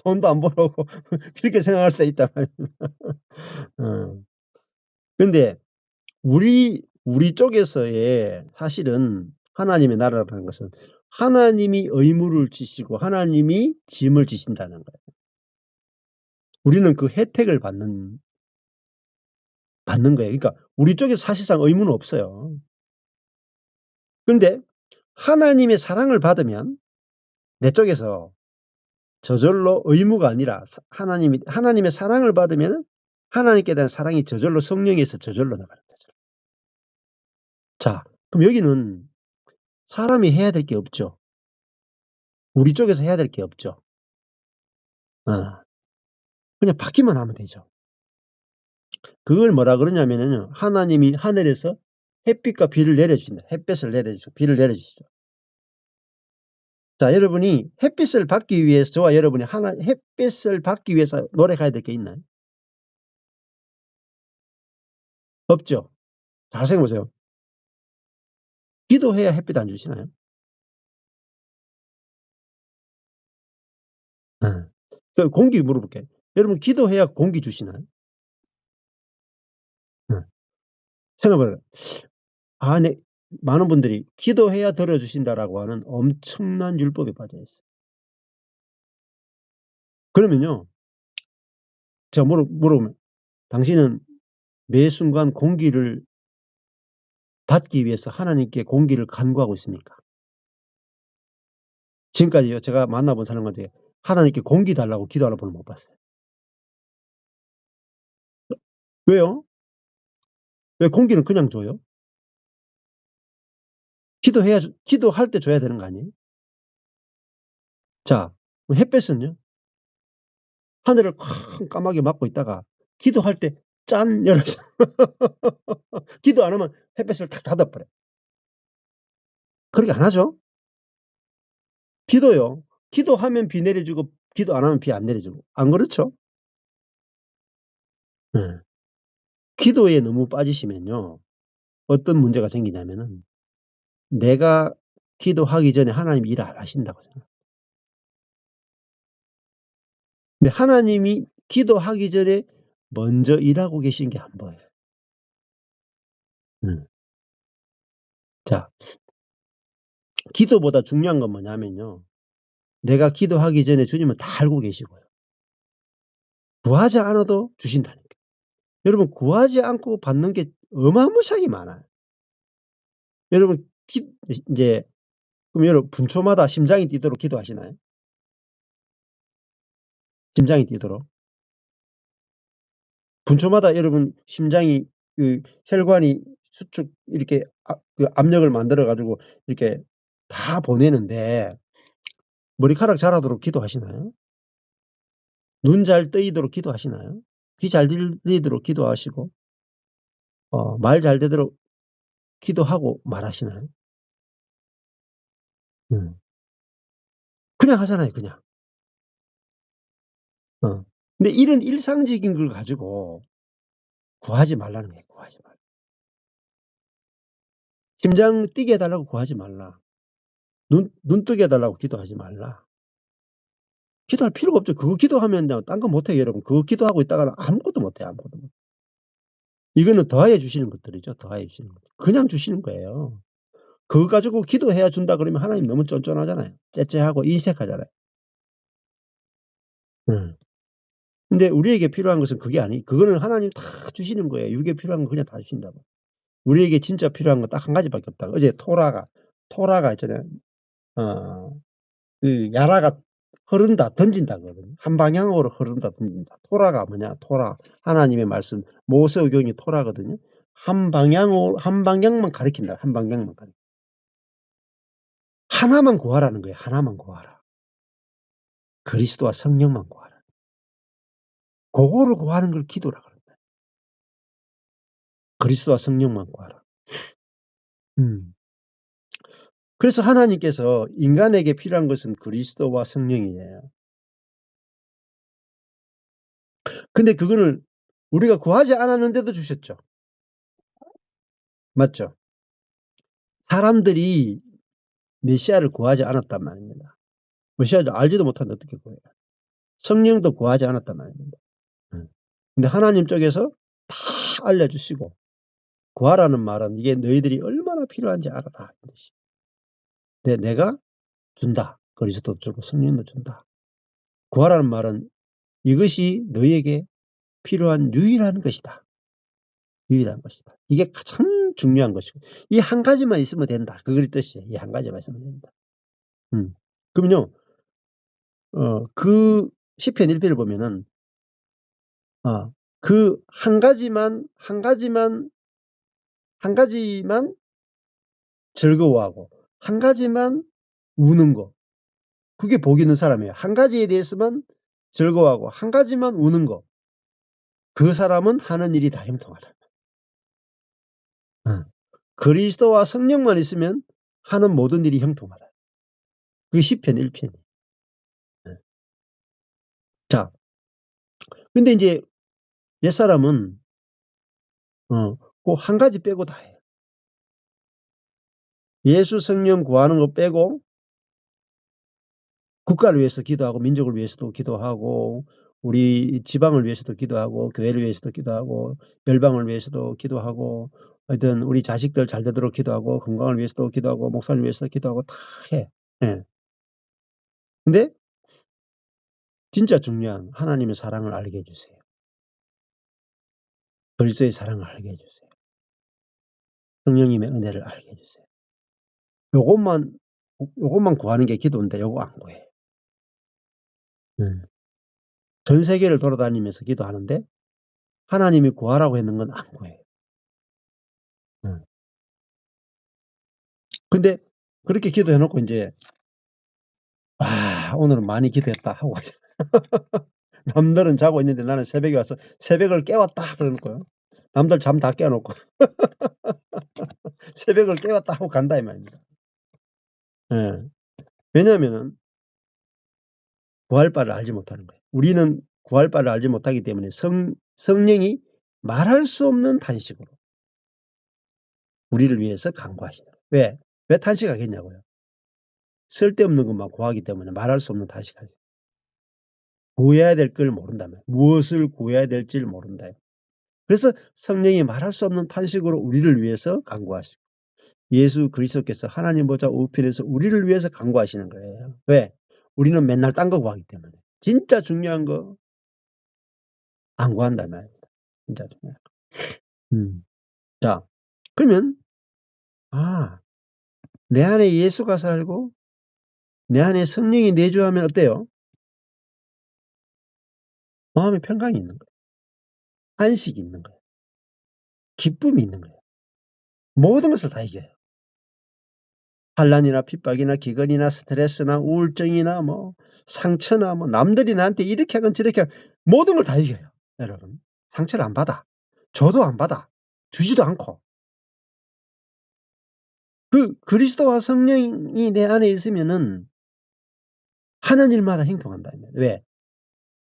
돈도 안 벌어오고 그렇게 생각할 수도 있단 말이에요. 어. 근데 우리 쪽에서의 사실은 하나님의 나라라는 것은 하나님이 의무를 지시고 하나님이 짐을 지신다는 거예요. 우리는 그 혜택을 받는 거예요. 그러니까 우리 쪽에서 사실상 의무는 없어요. 그런데 하나님의 사랑을 받으면 내 쪽에서 저절로 의무가 아니라 하나님의 사랑을 받으면 하나님께 대한 사랑이 저절로 성령에서 저절로 나가는 거죠. 자, 그럼 여기는 사람이 해야 될 게 없죠. 우리 쪽에서 해야 될 게 없죠. 그냥 받기만 하면 되죠. 그걸 뭐라 그러냐면요. 하나님이 하늘에서 햇빛과 비를 내려주신다. 햇볕을 내려주시고 비를 내려주시죠. 자, 여러분이 햇빛을 받기 위해서 저와 여러분이 햇빛을 받기 위해서 노력해야 될 게 있나요? 없죠. 잘 생각해 보세요. 기도해야 햇빛 안 주시나요? 그럼 공기 물어볼게요. 여러분 기도해야 공기 주시나요? 생각해봐요. 네. 많은 분들이 기도해야 들어주신다라고 하는 엄청난 율법에 빠져 있어요. 그러면요. 제가 물어보면 당신은 매 순간 공기를 받기 위해서 하나님께 공기를 간구하고 있습니까? 지금까지요. 제가 만나본 사람 중에 하나님께 공기 달라고 기도하는 분을 못 봤어요. 왜요? 왜 공기는 그냥 줘요? 기도할 때 줘야 되는 거 아니에요? 자, 햇볕은요? 하늘을 까맣게 막고 있다가 기도할 때 짠 열어서 기도 안 하면 햇볕을 탁 닫아버려요. 그렇게 안 하죠? 비도요. 기도하면 비 내려주고 기도 안 하면 비 안 내려주고. 안 그렇죠? 네. 기도에 너무 빠지시면요. 어떤 문제가 생기냐면은 내가 기도하기 전에 하나님이 일 안 하신다고 생각해요. 근데 하나님이 기도하기 전에 먼저 일하고 계신 게 안 보여요. 음. 자, 기도보다 중요한 건 뭐냐면요. 내가 기도하기 전에 주님은 다 알고 계시고요. 구하지 않아도 주신다니까요. 여러분 구하지 않고 받는 게 어마무시하게 많아요. 여러분 이제 그럼 여러분 분초마다 심장이 뛰도록 기도하시나요? 심장이 뛰도록. 분초마다 여러분 심장이 그 혈관이 수축 이렇게 그 압력을 만들어 가지고 이렇게 다 보내는데 머리카락 자라도록 기도하시나요? 눈 잘 뜨이도록 기도하시나요? 귀 잘 들리도록 기도하시고 말 잘 되도록 기도하고 말하시나요? 음. 그냥 하잖아요, 그냥. 근데 이런 일상적인 걸 가지고 구하지 말라는 거예요, 구하지 말라. 심장 뛰게 해 달라고 구하지 말라. 눈 뜨게 해 달라고 기도하지 말라. 기도할 필요가 없죠. 그거 기도하면 딴 거 못 해요, 여러분. 그거 기도하고 있다가는 아무것도 못 해요, 아무것도 못. 이거는 더하여 주시는 것들이죠, 더하여 주시는 것. 그냥 주시는 거예요. 그거 가지고 기도해야 준다 그러면 하나님 너무 쫀쫀하잖아요. 째째하고 인색하잖아요. 음. 근데 우리에게 필요한 것은 그게 그거는 하나님 다 주시는 거예요. 우리에게 필요한 건 그냥 다 주신다고. 우리에게 진짜 필요한 건 딱 한 가지밖에 없다. 어제 토라가 있잖아요. 어 그 야라가 흐른다, 던진다거든요. 한 방향으로 흐른다, 던진다. 토라가 뭐냐? 토라. 하나님의 말씀. 모세오경이 토라거든요. 한 방향만 가리킨다. 한 방향만 가리킨다. 하나만 구하라는 거예요. 하나만 구하라. 그리스도와 성령만 구하라. 그거를 구하는 걸 기도라 그런다. 그리스도와 성령만 구하라. 음. 그래서 하나님께서 인간에게 필요한 것은 그리스도와 성령이에요. 근데 그거를 우리가 구하지 않았는데도 주셨죠. 맞죠? 사람들이 메시아를 구하지 않았단 말입니다. 메시아를 알지도 못하는데 어떻게 구해요? 성령도 구하지 않았단 말입니다. 근데 하나님 쪽에서 다 알려주시고, 구하라는 말은 이게 너희들이 얼마나 필요한지 알아라. 근데 내가 준다. 그리스도도 주고 성령도 준다. 구하라는 말은 이것이 너희에게 필요한 유일한 것이다. 유일한 것이다. 이게 참 중요한 것이고, 이 한 가지만 있으면 된다. 그걸 뜻이에요. 이 한 가지만 있으면 된다. 그러면요, 그 시편 1편을 보면은, 그 한 가지만 즐거워하고, 한 가지만 우는 거. 그게 복 있는 사람이에요. 한 가지에 대해서만 즐거워하고, 한 가지만 우는 거. 그 사람은 하는 일이 다 형통하다. 그리스도와 성령만 있으면 하는 모든 일이 형통하다. 그게 시편 1편. 자, 근데 이제 옛사람은 꼭 한 가지 빼고 다 해요. 예수 성령 구하는 거 빼고 국가를 위해서 기도하고, 민족을 위해서도 기도하고, 우리 지방을 위해서도 기도하고, 교회를 위해서도 기도하고, 열방을 위해서도 기도하고, 하여튼 우리 자식들 잘 되도록 기도하고, 건강을 위해서도 기도하고, 목사를 위해서도 기도하고 다 해. 예. 근데 진짜 중요한 하나님의 사랑을 알게 해주세요. 그리스도의 사랑을 알게 해주세요. 성령님의 은혜를 알게 해주세요. 요것만 구하는 게 기도인데 요거 안 구해. 전 세계를 돌아다니면서 기도하는데 하나님이 구하라고 했는 건 안 구해요. 근데 그렇게 기도해놓고 이제 오늘은 많이 기도했다 하고 남들은 자고 있는데 나는 새벽에 와서 새벽을 깨웠다 그러는 거예요. 남들 잠 다 깨워놓고 새벽을 깨웠다 하고 간다 이 말입니다. 예. 왜냐하면은 구할 바를 알지 못하는 거예요. 우리는 구할 바를 알지 못하기 때문에 성령이 말할 수 없는 탄식으로 우리를 위해서 간구하시는 거예요. 왜 탄식하겠냐고요. 쓸데없는 것만 구하기 때문에 말할 수 없는 탄식하죠. 구해야 될 걸 모른다면, 무엇을 구해야 될지를 모른다. 그래서 성령이 말할 수 없는 탄식으로 우리를 위해서 간구하시고, 예수 그리스도께서 하나님 보좌 우편에서 우리를 위해서 간구하시는 거예요. 왜? 우리는 맨날 딴 거 구하기 때문에. 진짜 중요한 거 안 구한단 말입니다. 진짜 중요한 거. 자, 그러면 내 안에 예수가 살고 내 안에 성령이 내주하면 어때요? 마음에 평강이 있는 거예요. 안식이 있는 거예요. 기쁨이 있는 거예요. 모든 것을 다 이겨요. 환난이나 핍박이나 기근이나 스트레스나 우울증이나 뭐 상처나 뭐 남들이 나한테 이렇게 하건 저렇게 하건 모든 걸 다 이겨요. 여러분. 상처를 안 받아. 줘도 안 받아. 주지도 않고. 그 그리스도와 성령이 내 안에 있으면은 하는 일마다 행동한다. 왜?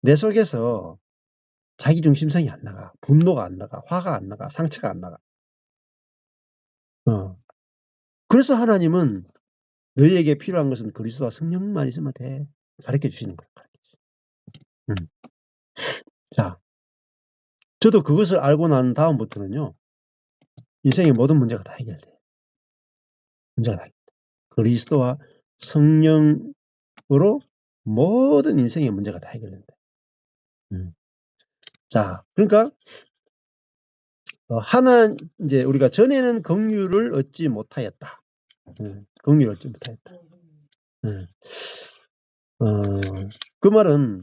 내 속에서 자기중심성이 안 나가. 분노가 안 나가. 화가 안 나가. 상처가 안 나가. 그래서 하나님은 너희에게 필요한 것은 그리스도와 성령만 있으면 돼. 가르쳐 주시는 거예요. 자, 저도 그것을 알고 난 다음부터는요, 인생의 모든 문제가 다 해결돼요. 문제가 다 해결돼요. 그리스도와 성령으로 모든 인생의 문제가 다 해결된다. 자, 그러니까 이제 우리가 전에는 긍휼을 얻지 못하였다. 긍휼을 얻지 못하였다. 그 말은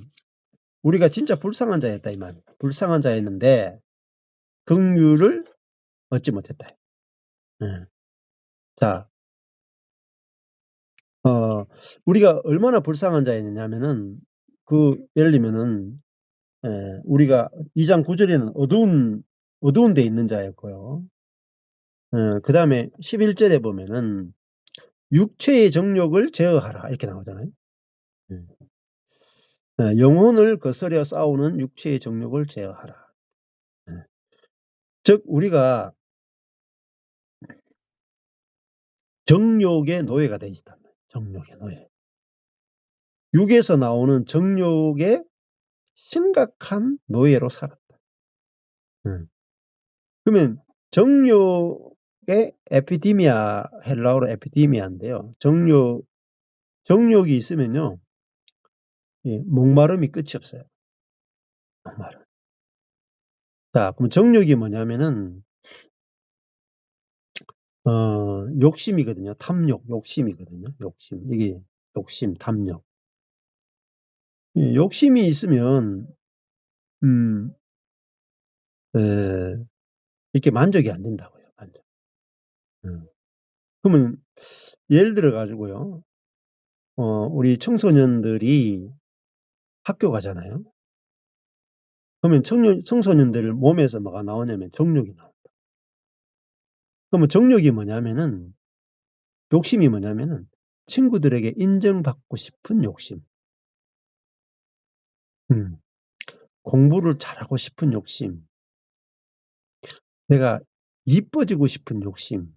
우리가 진짜 불쌍한 자였다 이 말. 불쌍한 자였는데 긍휼을 얻지 못했다. 자, 우리가 얼마나 불쌍한 자였냐면은 예를 들면은 우리가 2장 9절에는 어두운 데 있는 자였고요. 그 다음에 11절에 보면은 육체의 정욕을 제어하라 이렇게 나오잖아요. 영혼을 거스려 싸우는 육체의 정욕을 제어하라. 즉 우리가 정욕의 노예가 돼 있다. 정욕의 노예. 육에서 나오는 정욕의 심각한 노예로 살았다. 그러면 정욕의 에피디미아, 헬라어로 에피디미아인데요. 정욕이 있으면요, 목마름이 끝이 없어요. 목마름. 자, 그럼 정욕이 뭐냐면은 욕심이거든요. 탐욕, 욕심이거든요. 욕심. 이게 욕심, 탐욕. 욕심이 있으면 이렇게 만족이 안 된다고요. 만족. 그러면 예를 들어 가지고요. 우리 청소년들이 학교 가잖아요. 그러면 청소년들 몸에서 뭐가 나오냐면 정욕이 나옵니다. 그러면 정욕이 뭐냐면은 욕심이 뭐냐면은 친구들에게 인정받고 싶은 욕심. 공부를 잘하고 싶은 욕심. 내가 이뻐지고 싶은 욕심.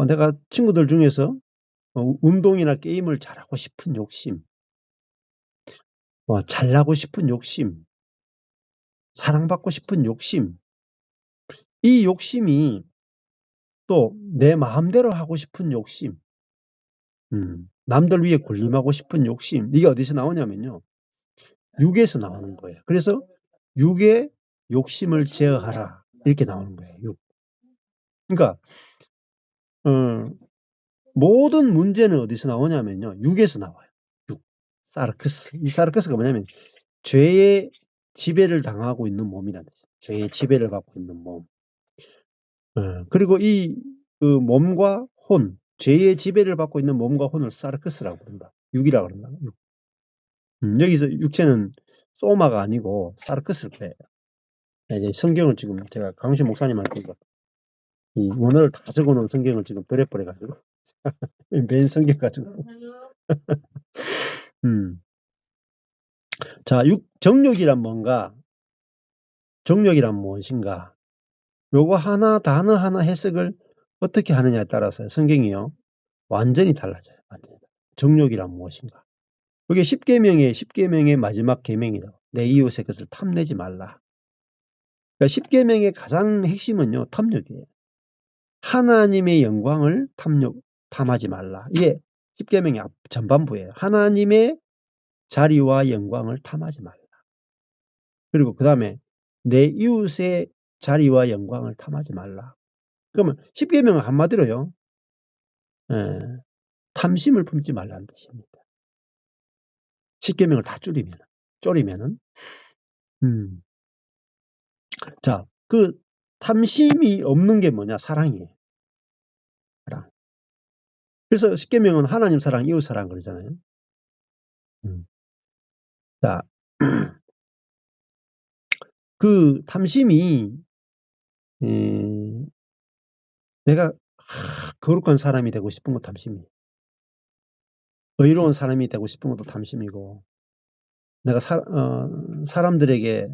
내가 친구들 중에서 운동이나 게임을 잘하고 싶은 욕심. 잘나고 싶은 욕심. 사랑받고 싶은 욕심. 이 욕심이 또 내 마음대로 하고 싶은 욕심. 남들 위해 군림하고 싶은 욕심. 이게 어디서 나오냐면요. 육에서 나오는 거예요. 그래서 육의 욕심을 제어하라. 이렇게 나오는 거예요. 육. 그러니까 모든 문제는 어디서 나오냐면요. 육에서 나와요. 육. 사르크스. 이 사르크스가 뭐냐면 죄의 지배를 당하고 있는 몸이라는 뜻이에요. 죄의 지배를 받고 있는 몸. 그리고 그 몸과 혼, 죄의 지배를 받고 있는 몸과 혼을 사르크스라고 부른다. 육이라고 그런다. 육. 여기서 육체는 소마가 아니고 사르크스일 거예요. 이제 성경을 지금 제가 강시 목사님한테 이 원어를 다 적어놓은 성경을 지금 버려버려가지고 맨 성경 가지고. 자, 정욕이란 뭔가? 정욕이란 무엇인가? 요거 단어 하나 해석을 어떻게 하느냐에 따라서 성경이요 완전히 달라져요. 완전히. 정욕이란 무엇인가? 이게 10계명의 마지막 계명이다. 내 이웃의 것을 탐내지 말라. 그러니까 10계명의 가장 핵심은요 탐욕이에요. 하나님의 영광을 탐하지 말라. 이게 10계명의 전반부예요. 하나님의 자리와 영광을 탐하지 말라. 그리고 그 다음에 내 이웃의 자리와 영광을 탐하지 말라. 그러면 10계명은 한마디로요. 탐심을 품지 말라는 뜻입니다. 10계명을 다 쪼리면은. 자, 그 탐심이 없는 게 뭐냐? 사랑이에요. 사랑. 그래서 10계명은 하나님 사랑, 이웃 사랑 그러잖아요. 자, 그 탐심이 내가 거룩한 사람이 되고 싶은 거 탐심이에요. 의로운 사람이 되고 싶은 것도 탐심이고, 내가 사람들에게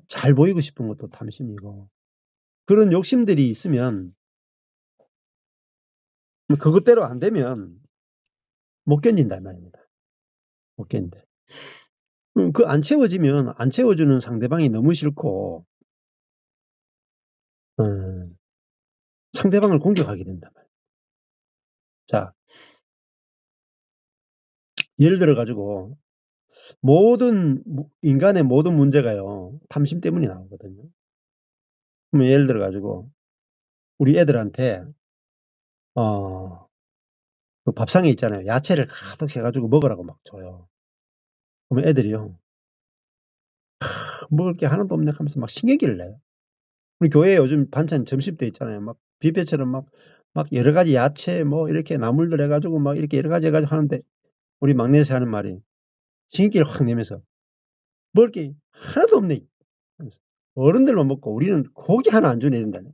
잘 보이고 싶은 것도 탐심이고, 그런 욕심들이 있으면 그것대로 안 되면 못 견딘단 말입니다. 못 견뎌. 그 안 채워지면 안 채워주는 상대방이 너무 싫고 상대방을 공격하게 된단 말이에요. 자, 예를 들어 가지고 인간의 모든 문제가요 탐심 때문에 나오거든요. 그러면 예를 들어 가지고 우리 애들한테 그 밥상에 있잖아요. 야채를 가득 해가지고 먹으라고 막 줘요. 그러면 애들이요 먹을 게 하나도 없네 하면서 막 신경질을 내요. 우리 교회에 요즘 반찬 점심때 있잖아요. 막 뷔페처럼 막 여러 가지 야채 뭐 이렇게 나물들 해가지고 막 이렇게 여러 가지 해가지고 하는데 우리 막내에서 하는 말이 신경질을 확 내면서 먹을 게 하나도 없네. 어른들만 먹고 우리는 고기 하나 안 주네 이런다네.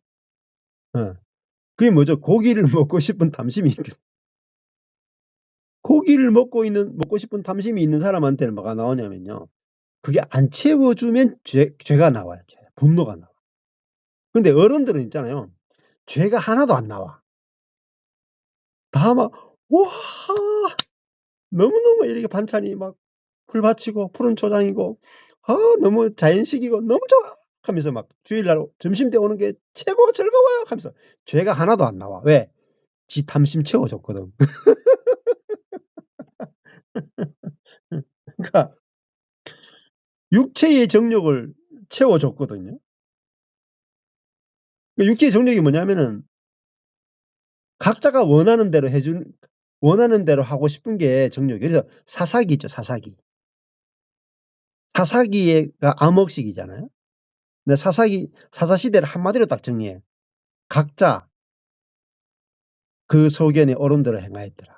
그게 뭐죠? 고기를 먹고 싶은 탐심이 있거든. 고기를 먹고 싶은 탐심이 있는 사람한테는 뭐가 나오냐면요. 그게 안 채워주면 죄가 나와요. 분노가 나와. 근데 어른들은 있잖아요. 죄가 하나도 안 나와. 다 막, 와, 너무너무 이렇게 반찬이 막 풀밭이고 푸른 초장이고, 너무 자연식이고 너무 좋아! 하면서 막 주일날 점심 때 오는 게 최고 즐거워요! 하면서 죄가 하나도 안 나와. 왜? 지 탐심 채워줬거든. 그러니까 육체의 정욕을 채워줬거든요. 그러니까 육체의 정욕이 뭐냐면은 각자가 원하는 대로 하고 싶은 게 정욕이에요. 그래서 사사기 있죠, 사사기. 사사기가 암흑식이잖아요. 근데 사사시대를 한마디로 딱 정리해. 각자 그 소견에 옳은 대로 행하였더라.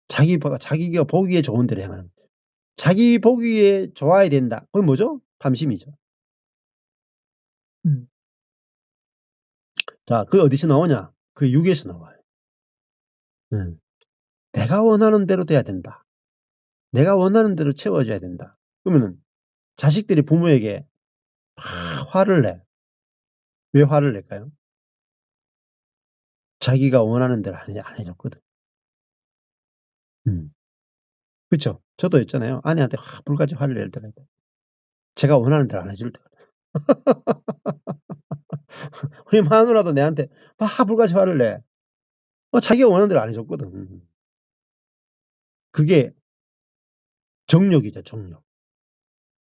자기가 보기에 좋은 대로 행하는 거예요. 자기 보기에 좋아야 된다. 그게 뭐죠? 탐심이죠. 자, 그게 어디서 나오냐? 그 육에서 나와요. 내가 원하는 대로 돼야 된다. 내가 원하는 대로 채워줘야 된다. 그러면은 자식들이 부모에게 막 화를 내. 왜 화를 낼까요? 자기가 원하는 대로 안 해줬거든. 그렇죠. 저도 있잖아요. 아내한테 불같이 화를 낼 때가 있다. 제가 원하는 대로 안 해줄 때. 우리 마누라도 내한테 막 불같이 화를 내. 자기가 원하는 대로 안 해줬거든. 그게 정욕이죠, 정욕.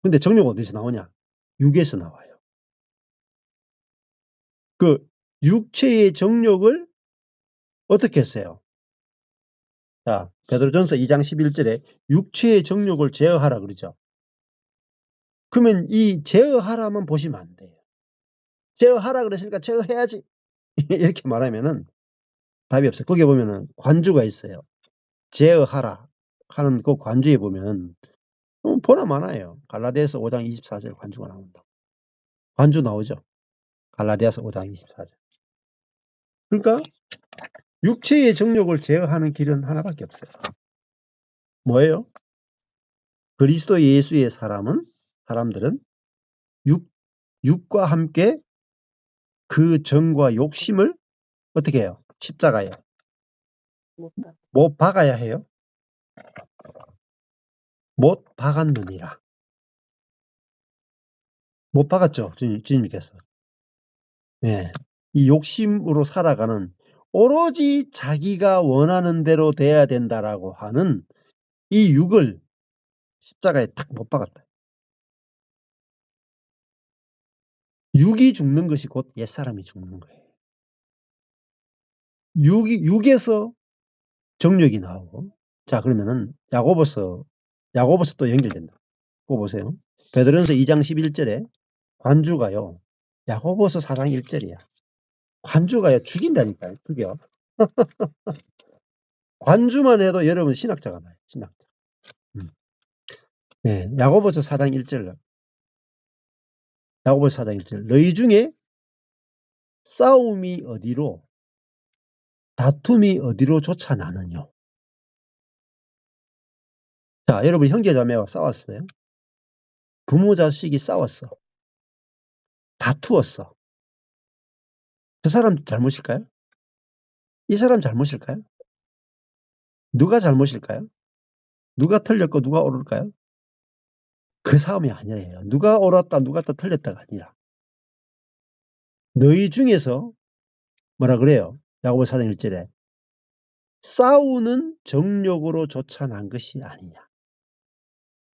근데 정욕은 어디서 나오냐? 육에서 나와요. 그 육체의 정욕을 어떻게 했어요? 자, 베드로전서 2장 11절에 육체의 정욕을 제어하라 그러죠. 그러면 이 제어하라만 보시면 안 돼요. 제어하라 그랬으니까 제어해야지. 이렇게 말하면은 답이 없어요. 거기에 보면은 관주가 있어요. 제어하라 하는 그 관주에 보면 보나 마나요. 갈라디아서 5장 24절 관주가 나온다. 관주 나오죠. 갈라디아서 5장 24절. 그러니까 육체의 정욕을 제어하는 길은 하나밖에 없어요. 뭐예요? 그리스도 예수의 사람들은 육과 함께 그 정과 욕심을 어떻게 해요? 십자가에 못 박아야 해요. 못 박았느니라. 못 박았죠, 주님께서. 예. 이 욕심으로 살아가는 오로지 자기가 원하는 대로 돼야 된다라고 하는 이 육을 십자가에 탁 못 박았다. 육이 죽는 것이 곧 옛사람이 죽는 거예요. 육에서 정욕이 나오고. 자, 그러면은 야고보서 또 연결된다. 그거 보세요. 베드로전서 2장 11절에 관주가요. 야고보서 4장 1절이야. 관주가요. 죽인다니까요. 그게요. 관주만 해도 여러분 신학자가 나요. 신학자. 네, 야고보서 4장 1절. 야고보서 4장 1절. 너희 중에 싸움이 어디로 다툼이 어디로 쫓아 나느냐. 자, 여러분 형제자매와 싸웠어요. 부모 자식이 싸웠어. 다투었어. 저 사람 잘못일까요? 이 사람 잘못일까요? 누가 잘못일까요? 누가 틀렸고 누가 옳을까요? 그 싸움이 아니래요. 누가 옳았다 누가 또 틀렸다가 아니라 너희 중에서 뭐라 그래요? 야고보서 4장 1절에 싸우는 정욕으로 쫓아난 것이 아니냐.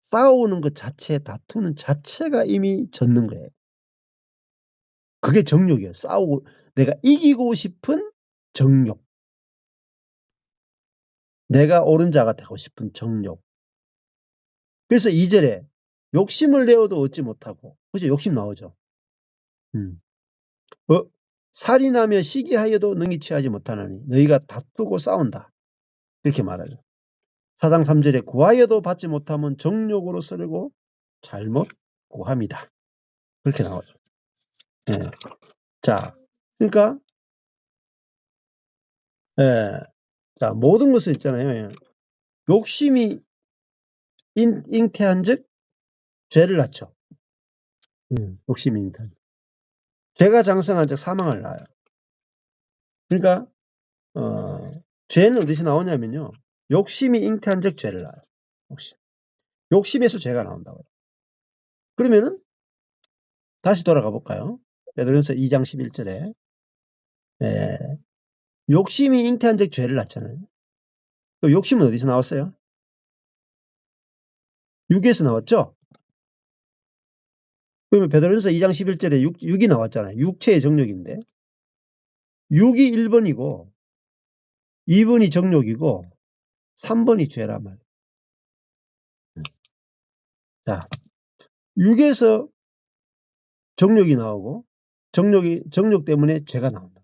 싸우는 것 자체, 다투는 자체가 이미 졌는 거예요. 그게 정욕이에요. 싸우고 내가 이기고 싶은 정욕. 내가 옳은 자가 되고 싶은 정욕. 그래서 2절에 욕심을 내어도 얻지 못하고, 그죠? 욕심 나오죠. 살인하며 시기하여도 능히 취하지 못하나니 너희가 다투고 싸운다. 이렇게 말하죠. 4장 3절에 구하여도 받지 못하면 정욕으로 쓰려고 잘못 구합니다. 그렇게 나오죠. 네. 자, 그러니까 예. 자, 모든 것은 있잖아요. 욕심이 잉태한즉 죄를 낳죠. 욕심이 잉태한. 죄가 장성한즉 사망을 낳아요. 그러니까 죄는 어디서 나오냐면요. 욕심이 잉태한즉 죄를 낳아요. 욕심에서 죄가 나온다고요. 그러면은 다시 돌아가 볼까요? 베드로전서 2장 11절에 욕심이 잉태한즉 죄를 낳잖아요. 그 욕심은 어디서 나왔어요? 육에서 나왔죠? 그러면 베드로전서 2장 11절에 육이 나왔잖아요. 육체의 정욕인데. 육이 1번이고 2번이 정욕이고 3번이 죄란 말이에요. 자, 육에서 정욕이 나오고 정욕 때문에 죄가 나온다.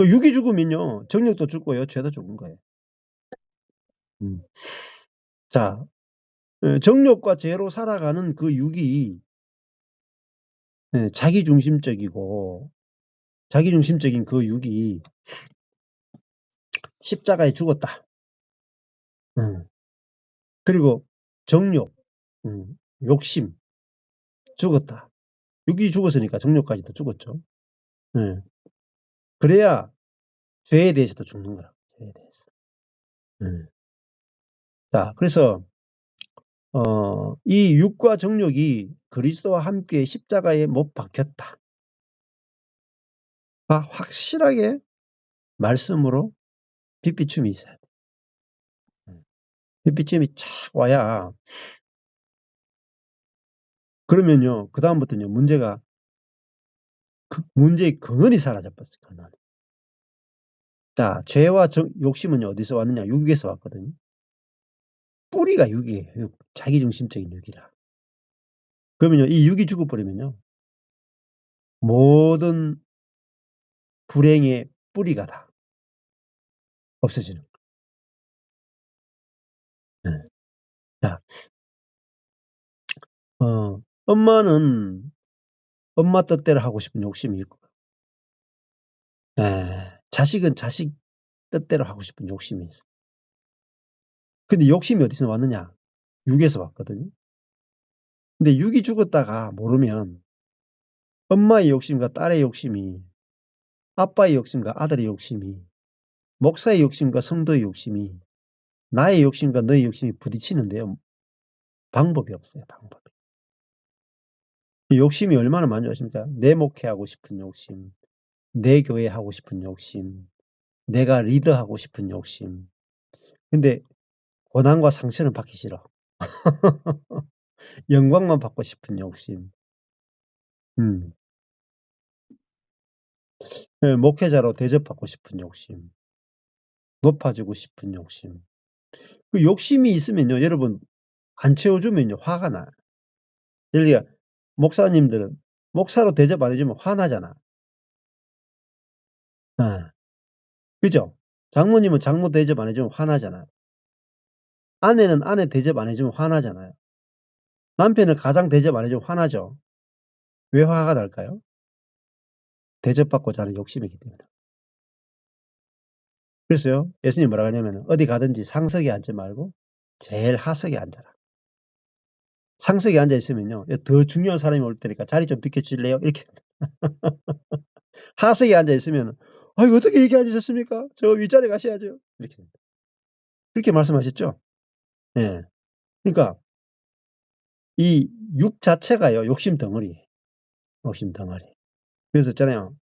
육이 죽으면요. 정욕도 죽고요. 죄도 죽은 거예요. 자, 정욕과 죄로 살아가는 그 육이 자기중심적인 그 육이 십자가에 죽었다. 그리고 정욕, 욕심 죽었다. 육이 죽었으니까 정욕까지도 죽었죠. 그래야 죄에 대해서도 죽는 거라. 죄에 대해서. 자, 그래서 이 육과 정욕이 그리스도와 함께 십자가에 못 박혔다. 확실하게 말씀으로 빗비춤이 있어야 돼. 빗비춤이 착 와야 그러면요. 그 다음부터는요. 문제의 근원이 사라져버렸어요. 근원. 자, 죄와 욕심은 어디서 왔느냐? 육에서 왔거든요. 뿌리가 육이에요. 자기중심적인 육이라. 그러면요. 이 육이 죽어버리면요. 모든 불행의 뿌리가 다 없어지는 거예요. 자, 엄마는 엄마 뜻대로 하고 싶은 욕심이 있고, 자식은 자식 뜻대로 하고 싶은 욕심이 있어. 근데 욕심이 어디서 왔느냐? 육에서 왔거든요. 근데 육이 죽었다가 모르면 엄마의 욕심과 딸의 욕심이, 아빠의 욕심과 아들의 욕심이, 목사의 욕심과 성도의 욕심이, 나의 욕심과 너의 욕심이 부딪히는데요. 방법이 없어요. 방법이. 욕심이 얼마나 많이 오십니까? 내 목회하고 싶은 욕심, 내 교회 하고 싶은 욕심, 내가 리더하고 싶은 욕심. 근데 고난과 상처는 받기 싫어. 영광만 받고 싶은 욕심. 목회자로 대접받고 싶은 욕심. 높아지고 싶은 욕심. 그 욕심이 있으면요, 여러분, 안 채워주면요, 화가 나요. 예를 들어, 목사님들은 목사로 대접 안 해주면 화나잖아. 그죠? 장모님은 장모 대접 안 해주면 화나잖아요. 아내는 아내 대접 안 해주면 화나잖아요. 남편은 가장 대접 안 해주면 화나죠. 왜 화가 날까요? 대접받고자 하는 욕심이기 때문에. 그래서요, 예수님이 뭐라고 하냐면 어디 가든지 상석에 앉지 말고 제일 하석에 앉아라. 상석에 앉아 있으면요, 더 중요한 사람이 올 테니까 자리 좀 비켜주실래요? 이렇게. 하석에 앉아 있으면, 아이고, 어떻게 얘기 안 주셨습니까? 저 윗자리 가셔야죠. 이렇게. 그렇게 말씀하셨죠? 예. 그러니까, 이 육 자체가요, 욕심 덩어리. 욕심 덩어리. 그래서 있잖아요.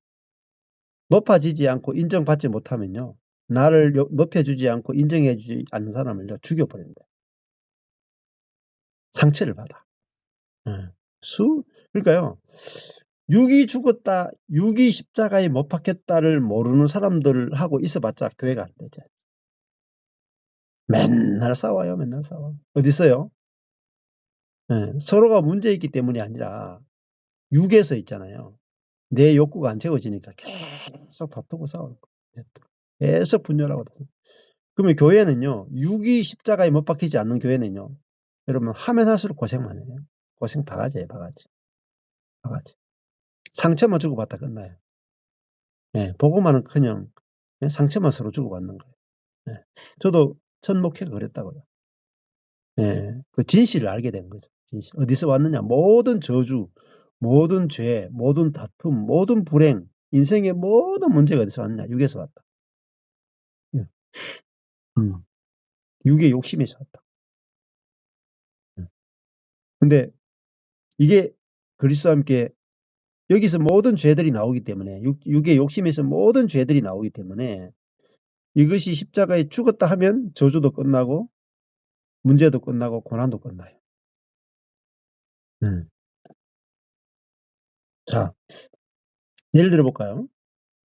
높아지지 않고 인정받지 못하면요, 나를 높여주지 않고 인정해주지 않는 사람을요, 죽여버립니다. 상처를 받아. 그러니까요, 육이 죽었다, 육이 십자가에 못 박혔다를 모르는 사람들하고 있어봤자 교회가 안 되죠. 맨날 싸워요, 맨날 싸워. 어디 있어요? 서로가 문제 있기 때문이 아니라 육에서 있잖아요. 내 욕구가 안 채워지니까 계속 다투고 싸우고 계속 분열하고. 그러면 교회는요, 육이 십자가에 못 박히지 않는 교회는요, 여러분 하면 할수록 고생만 해요. 고생 바가지예요, 바가지. 바가지. 상처만 주고받다 끝나요. 보고만은 그냥 그냥 상처만 서로 주고받는 거예요. 예. 저도 첫 목회가 그랬다고요. 예. 그 진실을 알게 된 거죠. 진실. 어디서 왔느냐. 모든 저주, 모든 죄, 모든 다툼, 모든 불행, 인생의 모든 문제가 어디서 왔느냐. 육에서 왔다. 예. 육의 욕심에서 왔다. 근데 이게 그리스도와 함께 여기서 모든 죄들이 나오기 때문에 육의 욕심에서 모든 죄들이 나오기 때문에 이것이 십자가에 죽었다 하면 저주도 끝나고 문제도 끝나고 고난도 끝나요. 자, 예를 들어 볼까요?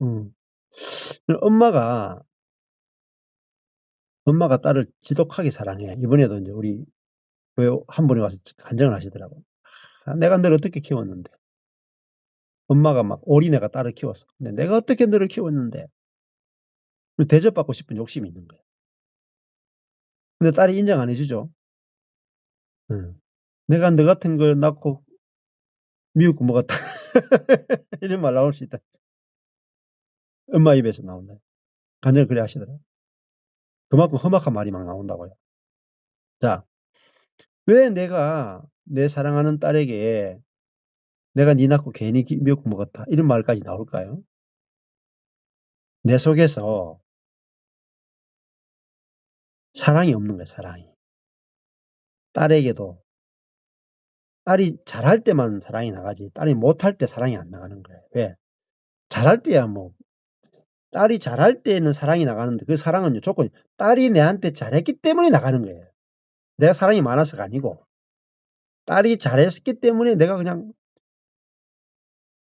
음. 엄마가 딸을 지독하게 사랑해. 이번에도 이제 우리 교회 한 분이 와서 간증을 하시더라고요. 내가 너를 어떻게 키웠는데. 엄마가 막 올인해가 딸을 키웠어. 근데 내가 어떻게 너를 키웠는데. 대접받고 싶은 욕심이 있는 거예요. 근데 딸이 인정 안 해주죠. 내가 너 같은 걸 낳고 미국 먹었다. 이런 말 나올 수 있다. 엄마 입에서 나온다. 간증을 그래 하시더라고요. 그만큼 험악한 말이 막 나온다고요. 자, 왜 내가 내 사랑하는 딸에게 내가 네 낳고 괜히 미국 먹었다. 이런 말까지 나올까요? 내 속에서 사랑이 없는 거예요, 사랑이. 딸에게도 딸이 잘할 때만 사랑이 나가지 딸이 못할 때 사랑이 안 나가는 거예요. 왜? 잘할 때야 뭐 딸이 잘할 때는 사랑이 나가는데 그 사랑은 조건이 딸이 내한테 잘했기 때문에 나가는 거예요. 내가 사랑이 많아서가 아니고 딸이 잘했기 때문에 내가 그냥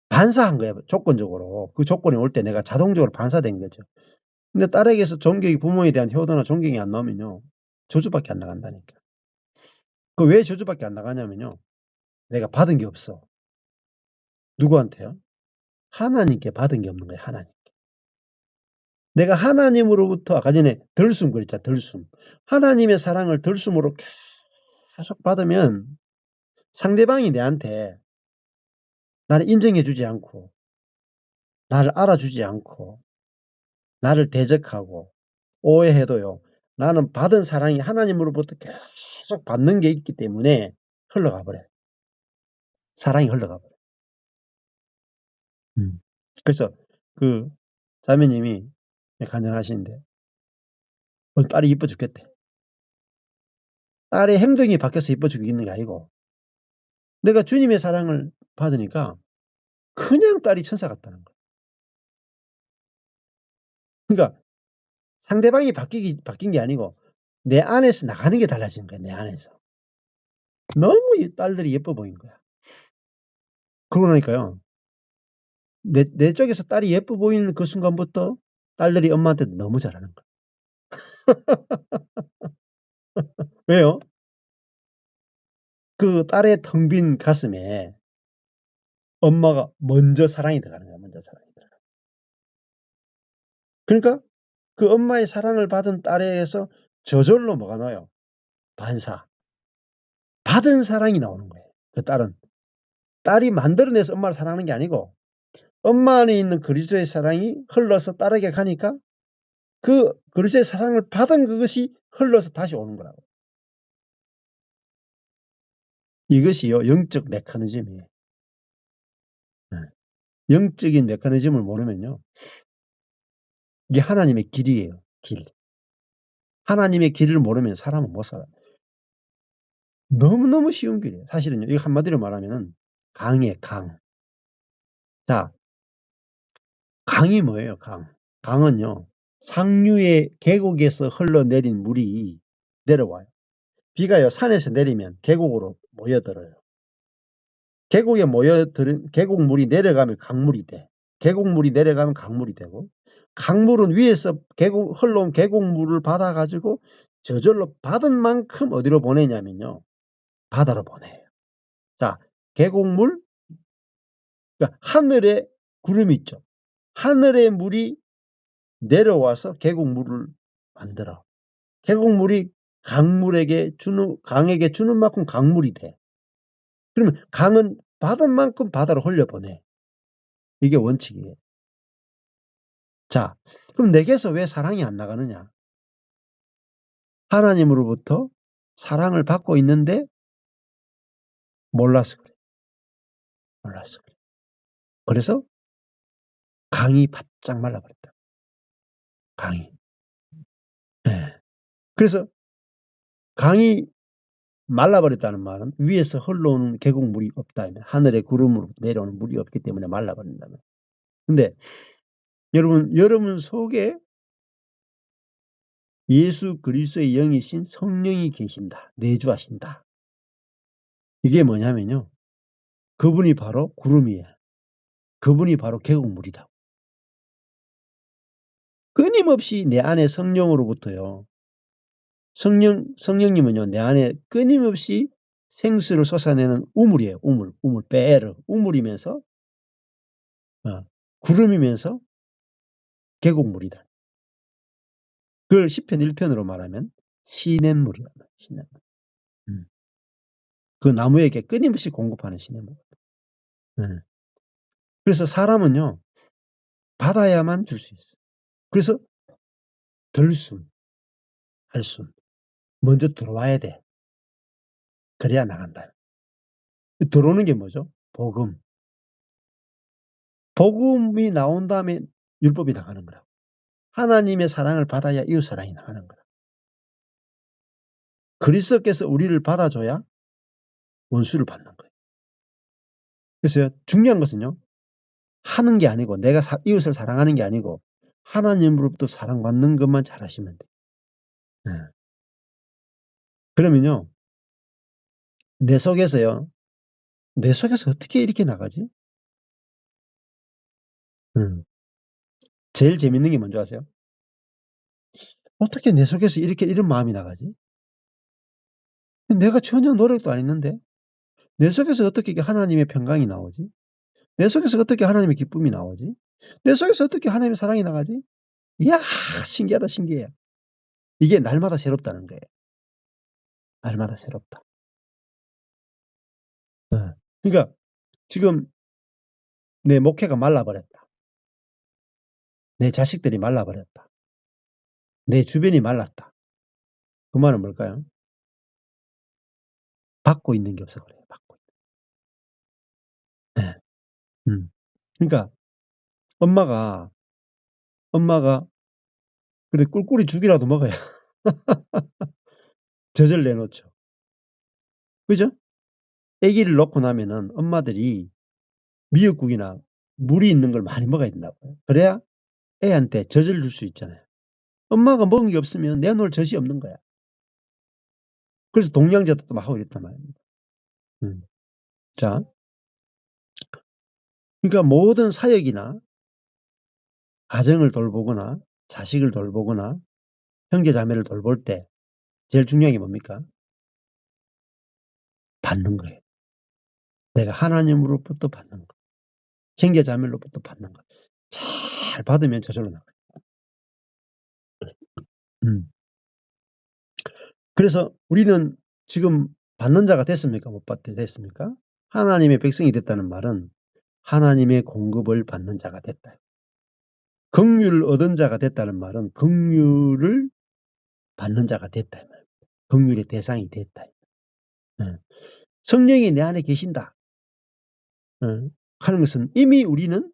반사한 거예요. 조건적으로. 그 조건이 올 때 내가 자동적으로 반사된 거죠. 근데 딸에게서 존경이 부모에 대한 효도나 존경이 안 나오면요. 저주밖에 안 나간다니까. 그 왜 저주밖에 안 나가냐면요. 내가 받은 게 없어. 누구한테요? 하나님께 받은 게 없는 거예요. 하나님. 내가 하나님으로부터 아까 전에 덜숨 그랬잖아. 덜숨. 하나님의 사랑을 덜숨으로 계속 받으면 상대방이 내한테 나를 인정해 주지 않고 나를 알아주지 않고 나를 대적하고 오해해도요. 나는 받은 사랑이 하나님으로부터 계속 받는 게 있기 때문에 흘러가 버려요. 사랑이 흘러가 버려요. 그래서 그 자매님이 간증하시는데 딸이 이뻐 죽겠대. 딸의 행동이 바뀌어서 이뻐 죽이는 게 아니고 내가 주님의 사랑을 받으니까 그냥 딸이 천사 같다는 거야. 그러니까 상대방이 바뀐 게 아니고 내 안에서 나가는 게 달라진 거야. 내 안에서. 너무 이 딸들이 예뻐 보인 거야. 그러고 나니까요. 내 쪽에서 딸이 예뻐 보이는 그 순간부터 딸들이 엄마한테 너무 잘하는 거야. 왜요? 그 딸의 텅 빈 가슴에 엄마가 먼저 사랑이 들어가는 거야. 먼저 사랑이 들어가. 그러니까 그 엄마의 사랑을 받은 딸에게서 저절로 뭐가 나와요? 반사. 받은 사랑이 나오는 거예요. 그 딸은. 딸이 만들어내서 엄마를 사랑하는 게 아니고 엄마 안에 있는 그리스도의 사랑이 흘러서 딸에게 가니까 그 그리스도의 사랑을 받은 그것이 흘러서 다시 오는 거라고. 이것이요. 영적 메커니즘이에요. 영적인 메커니즘을 모르면요. 이게 하나님의 길이에요. 길. 하나님의 길을 모르면 사람은 못 살아요. 너무너무 쉬운 길이에요. 사실은요. 이거 한마디로 말하면 강이에요. 강. 자, 강이 뭐예요? 강. 강은요. 상류의 계곡에서 흘러내린 물이 내려와요. 비가요. 산에서 내리면 계곡으로 모여들어요. 계곡에 모여들은 계곡물이 내려가면 강물이 돼. 계곡물이 내려가면 강물이 되고 강물은 위에서 흘러온 계곡물을 받아가지고 저절로 받은 만큼 어디로 보내냐면요. 바다로 보내요. 자, 계곡물, 그러니까 하늘에 구름이 있죠. 하늘의 물이 내려와서 계곡물을 만들어. 계곡물이 강에게 주는 만큼 강물이 돼. 그러면 강은 받은 만큼 바다로 흘려보내. 이게 원칙이에요. 자, 그럼 내게서 왜 사랑이 안 나가느냐? 하나님으로부터 사랑을 받고 있는데 몰라서 그래. 몰라서 그래. 그래서 강이 바짝 말라버렸다. 강이. 예. 그래서 강이 말라버렸다는 말은 위에서 흘러오는 계곡물이 없다. 하늘의 구름으로 내려오는 물이 없기 때문에 말라버린다는. 근데 여러분 속에 예수 그리스도의 영이신 성령이 계신다. 내주하신다. 이게 뭐냐면요. 그분이 바로 구름이에요. 그분이 바로 계곡물이다. 끊임없이 내 안에 성령으로부터요. 성령님은요, 내 안에 끊임없이 생수를 솟아내는 우물이에요. 우물, 베르, 우물이면서, 구름이면서 계곡물이다. 그걸 시편 1편으로 말하면 시냇물이란 말이에요. 시냇물. 그 나무에게 끊임없이 공급하는 시냇물. 그래서 사람은요, 받아야만 줄 수 있어요. 그래서 들숨, 할숨, 먼저 들어와야 돼. 그래야 나간다. 들어오는 게 뭐죠? 복음. 복음이 나온 다음에 율법이 나가는 거라고. 하나님의 사랑을 받아야 이웃사랑이 나가는 거라. 그리스도께서 우리를 받아줘야 원수를 받는 거예요. 그래서 중요한 것은요. 하는 게 아니고 내가 이웃을 사랑하는 게 아니고 하나님으로부터 사랑받는 것만 잘하시면 돼요. 네. 그러면요. 내 속에서 어떻게 이렇게 나가지? 제일 재밌는 게 뭔지 아세요? 어떻게 내 속에서 이런 마음이 나가지? 내가 전혀 노력도 안 했는데 내 속에서 어떻게 이게 하나님의 평강이 나오지? 내 속에서 어떻게 하나님의 기쁨이 나오지? 내 속에서 어떻게 하나님의 사랑이 나가지? 이야, 신기하다, 신기해. 이게 날마다 새롭다는 거예요. 날마다 새롭다. 그러니까 지금 내 목회가 말라버렸다. 내 자식들이 말라버렸다. 내 주변이 말랐다. 그 말은 뭘까요? 받고 있는 게 없어 그래요. 받고 있는. 네. 그러니까 엄마가 그래 꿀꿀이 죽이라도 먹어야 젖을 내놓죠. 그죠? 아기를 놓고 나면은 엄마들이 미역국이나 물이 있는 걸 많이 먹어야 된다고요. 그래야 애한테 젖을 줄 수 있잖아요. 엄마가 먹은 게 없으면 내놓을 젖이 없는 거야. 그래서 동양제도 막 하고 이랬단 말입니다. 자, 그러니까 모든 사역이나 가정을 돌보거나 자식을 돌보거나 형제 자매를 돌볼 때 제일 중요한 게 뭡니까? 받는 거예요. 내가 하나님으로부터 받는 거. 형제 자매로부터 받는 거. 잘 받으면 저절로 나가요. 그래서 우리는 지금 받는 자가 됐습니까? 못 됐습니까? 하나님의 백성이 됐다는 말은 하나님의 공급을 받는 자가 됐다. 긍휼을 얻은 자가 됐다는 말은 긍휼을 받는 자가 됐다. 긍휼의 대상이 됐다. 성령이 내 안에 계신다 하는 것은 이미 우리는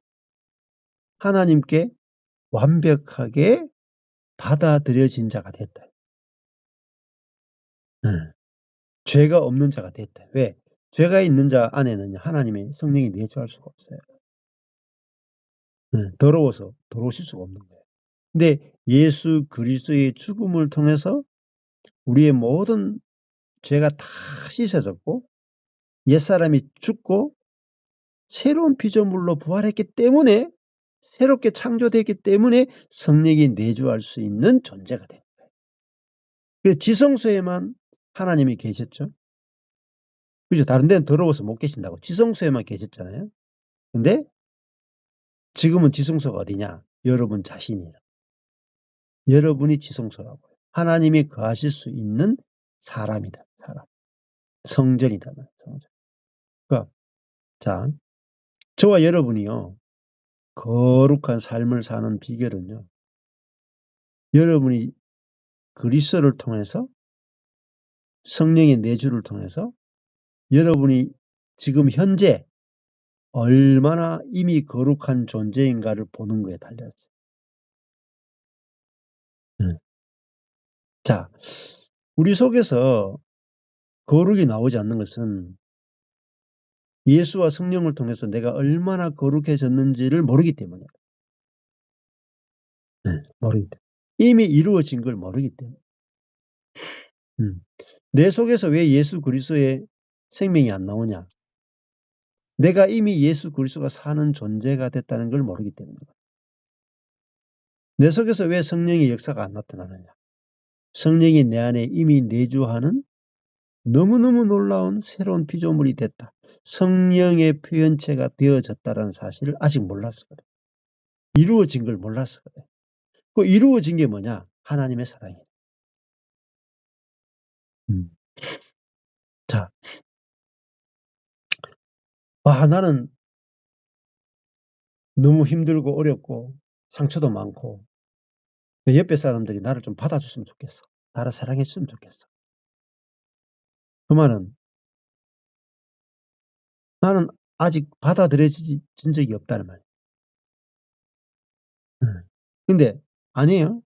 하나님께 완벽하게 받아들여진 자가 됐다. 죄가 없는 자가 됐다. 왜? 죄가 있는 자 안에는 하나님의 성령이 내주할 수가 없어요. 더러워서 들어오실 수가 없는 거예요. 근데 예수 그리스도의 죽음을 통해서 우리의 모든 죄가 다 씻어졌고 옛사람이 죽고 새로운 피조물로 부활했기 때문에 새롭게 창조됐기 때문에 성령이 내주할 수 있는 존재가 된 거예요. 그래서 지성소에만 하나님이 계셨죠. 그죠? 다른 데는 더러워서 못 계신다고. 지성소에만 계셨잖아요. 근데 지금은 지성소가 어디냐? 여러분 자신이에요. 여러분이 지성소라고요. 하나님이 거하실 수 있는 사람이다. 사람. 성전이다. 성전. 그러니까 자, 저와 여러분이요. 거룩한 삶을 사는 비결은요. 여러분이 그리스도를 통해서 성령의 내주를 통해서 여러분이 지금 현재 얼마나 이미 거룩한 존재인가를 보는 거에 달려 있어요. 자, 우리 속에서 거룩이 나오지 않는 것은 예수와 성령을 통해서 내가 얼마나 거룩해졌는지를 모르기 때문이에요. 모르기 때문에. 이미 이루어진 걸 모르기 때문에. 내 속에서 왜 예수 그리스도의 생명이 안 나오냐? 내가 이미 예수 그리스도가 사는 존재가 됐다는 걸 모르기 때문이다. 내 속에서 왜 성령의 역사가 안 나타나느냐? 성령이 내 안에 이미 내주하는 너무너무 놀라운 새로운 피조물이 됐다. 성령의 표현체가 되어졌다는 사실을 아직 몰랐어 그래. 이루어진 걸 몰랐어 그래. 그 이루어진 게 뭐냐? 하나님의 사랑이에요. 자, 나는 너무 힘들고 어렵고 상처도 많고 내 옆에 사람들이 나를 좀 받아줬으면 좋겠어. 나를 사랑해줬으면 좋겠어. 그 말은 나는 아직 받아들여진 적이 없다는 말이에요. 근데 아니에요.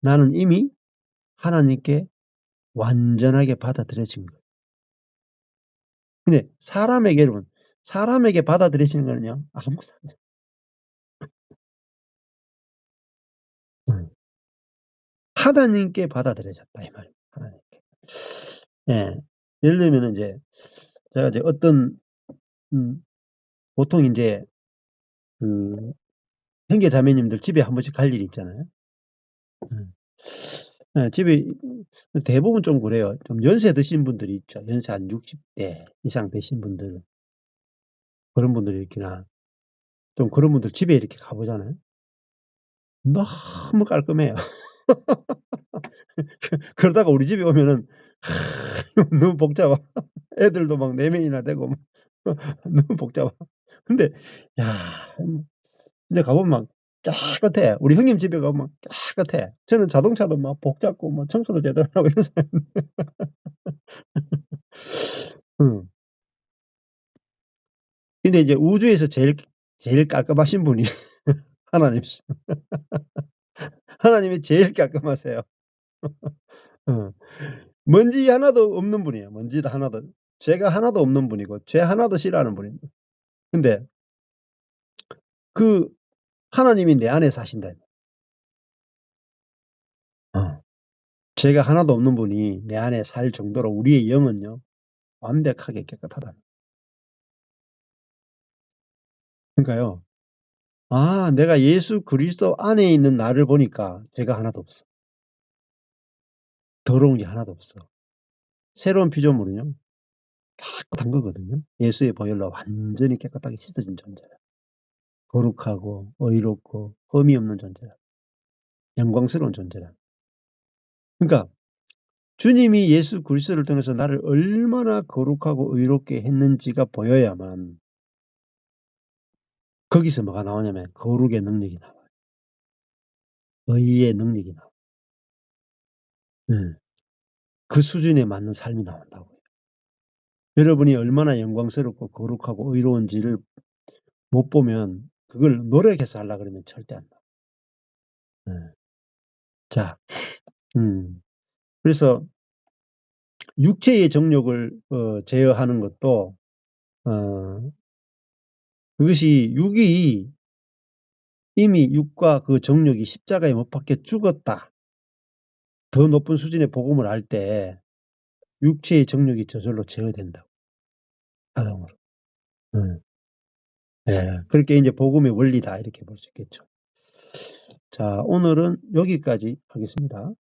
나는 이미 하나님께 완전하게 받아들여진 거예요. 근데 사람에게 여러분, 사람에게 받아들여지는 거는요. 아무 상관 하나님께 받아들여졌다 이 말이에요. 하나님께. 예. 예를 들면 이제 제가 이제 어떤 보통 인제 그 형제 자매님들 집에 한 번씩 갈 일이 있잖아요. 예, 집에 대부분 좀 그래요. 좀 연세 드신 분들이 있죠. 연세 한 60대 이상 되신 분들. 그런 분들이 있기나 좀 그런 분들 집에 이렇게 가 보잖아요. 너무 깔끔해요. 그러다가 우리 집에 오면은 너무 복잡해. 애들도 막 4 명이나 되고 막 너무 복잡해. 근데 야 근데 가보면 막 깨끗해. 우리 형님 집에 가면 깨끗해. 저는 자동차도 막 복잡고 뭐 청소도 제대로 안 하고 이런 사람인데. 응. 근데 이제 우주에서 제일 깔끔하신 분이 하나님이시 하나님이 제일 깔끔하세요. 어. 먼지 하나도 없는 분이에요. 먼지도 하나도. 죄가 하나도 없는 분이고 죄 하나도 싫어하는 분입니다. 근데 그 하나님이 내 안에 사신다. 죄가 하나도 없는 분이 내 안에 살 정도로 우리의 영은요 완벽하게 깨끗하다. 그러니까요. 내가 예수 그리스도 안에 있는 나를 보니까 죄가 하나도 없어. 더러운 게 하나도 없어. 새로운 피조물은요 깨끗한 거거든요. 예수의 보혈로 완전히 깨끗하게 씻어진 존재라. 거룩하고 의롭고 흠이 없는 존재라. 영광스러운 존재라. 그러니까 주님이 예수 그리스도를 통해서 나를 얼마나 거룩하고 의롭게 했는지가 보여야만 거기서 뭐가 나오냐면 거룩의 능력이 나와요. 의의 능력이 나와요. 그 수준에 맞는 삶이 나온다고요. 여러분이 얼마나 영광스럽고 거룩하고 의로운지를 못 보면 그걸 노력해서 하려고 그러면 절대 안 나와요. 자, 그래서 육체의 정욕을 제어하는 것도 그것이 육이 이미 육과 그 정욕이 십자가에 못 박혀 죽었다. 더 높은 수준의 복음을 알 때 육체의 정욕이 저절로 제어된다고. 자동으로. 네. 그렇게 이제 복음의 원리다 이렇게 볼 수 있겠죠. 자, 오늘은 여기까지 하겠습니다.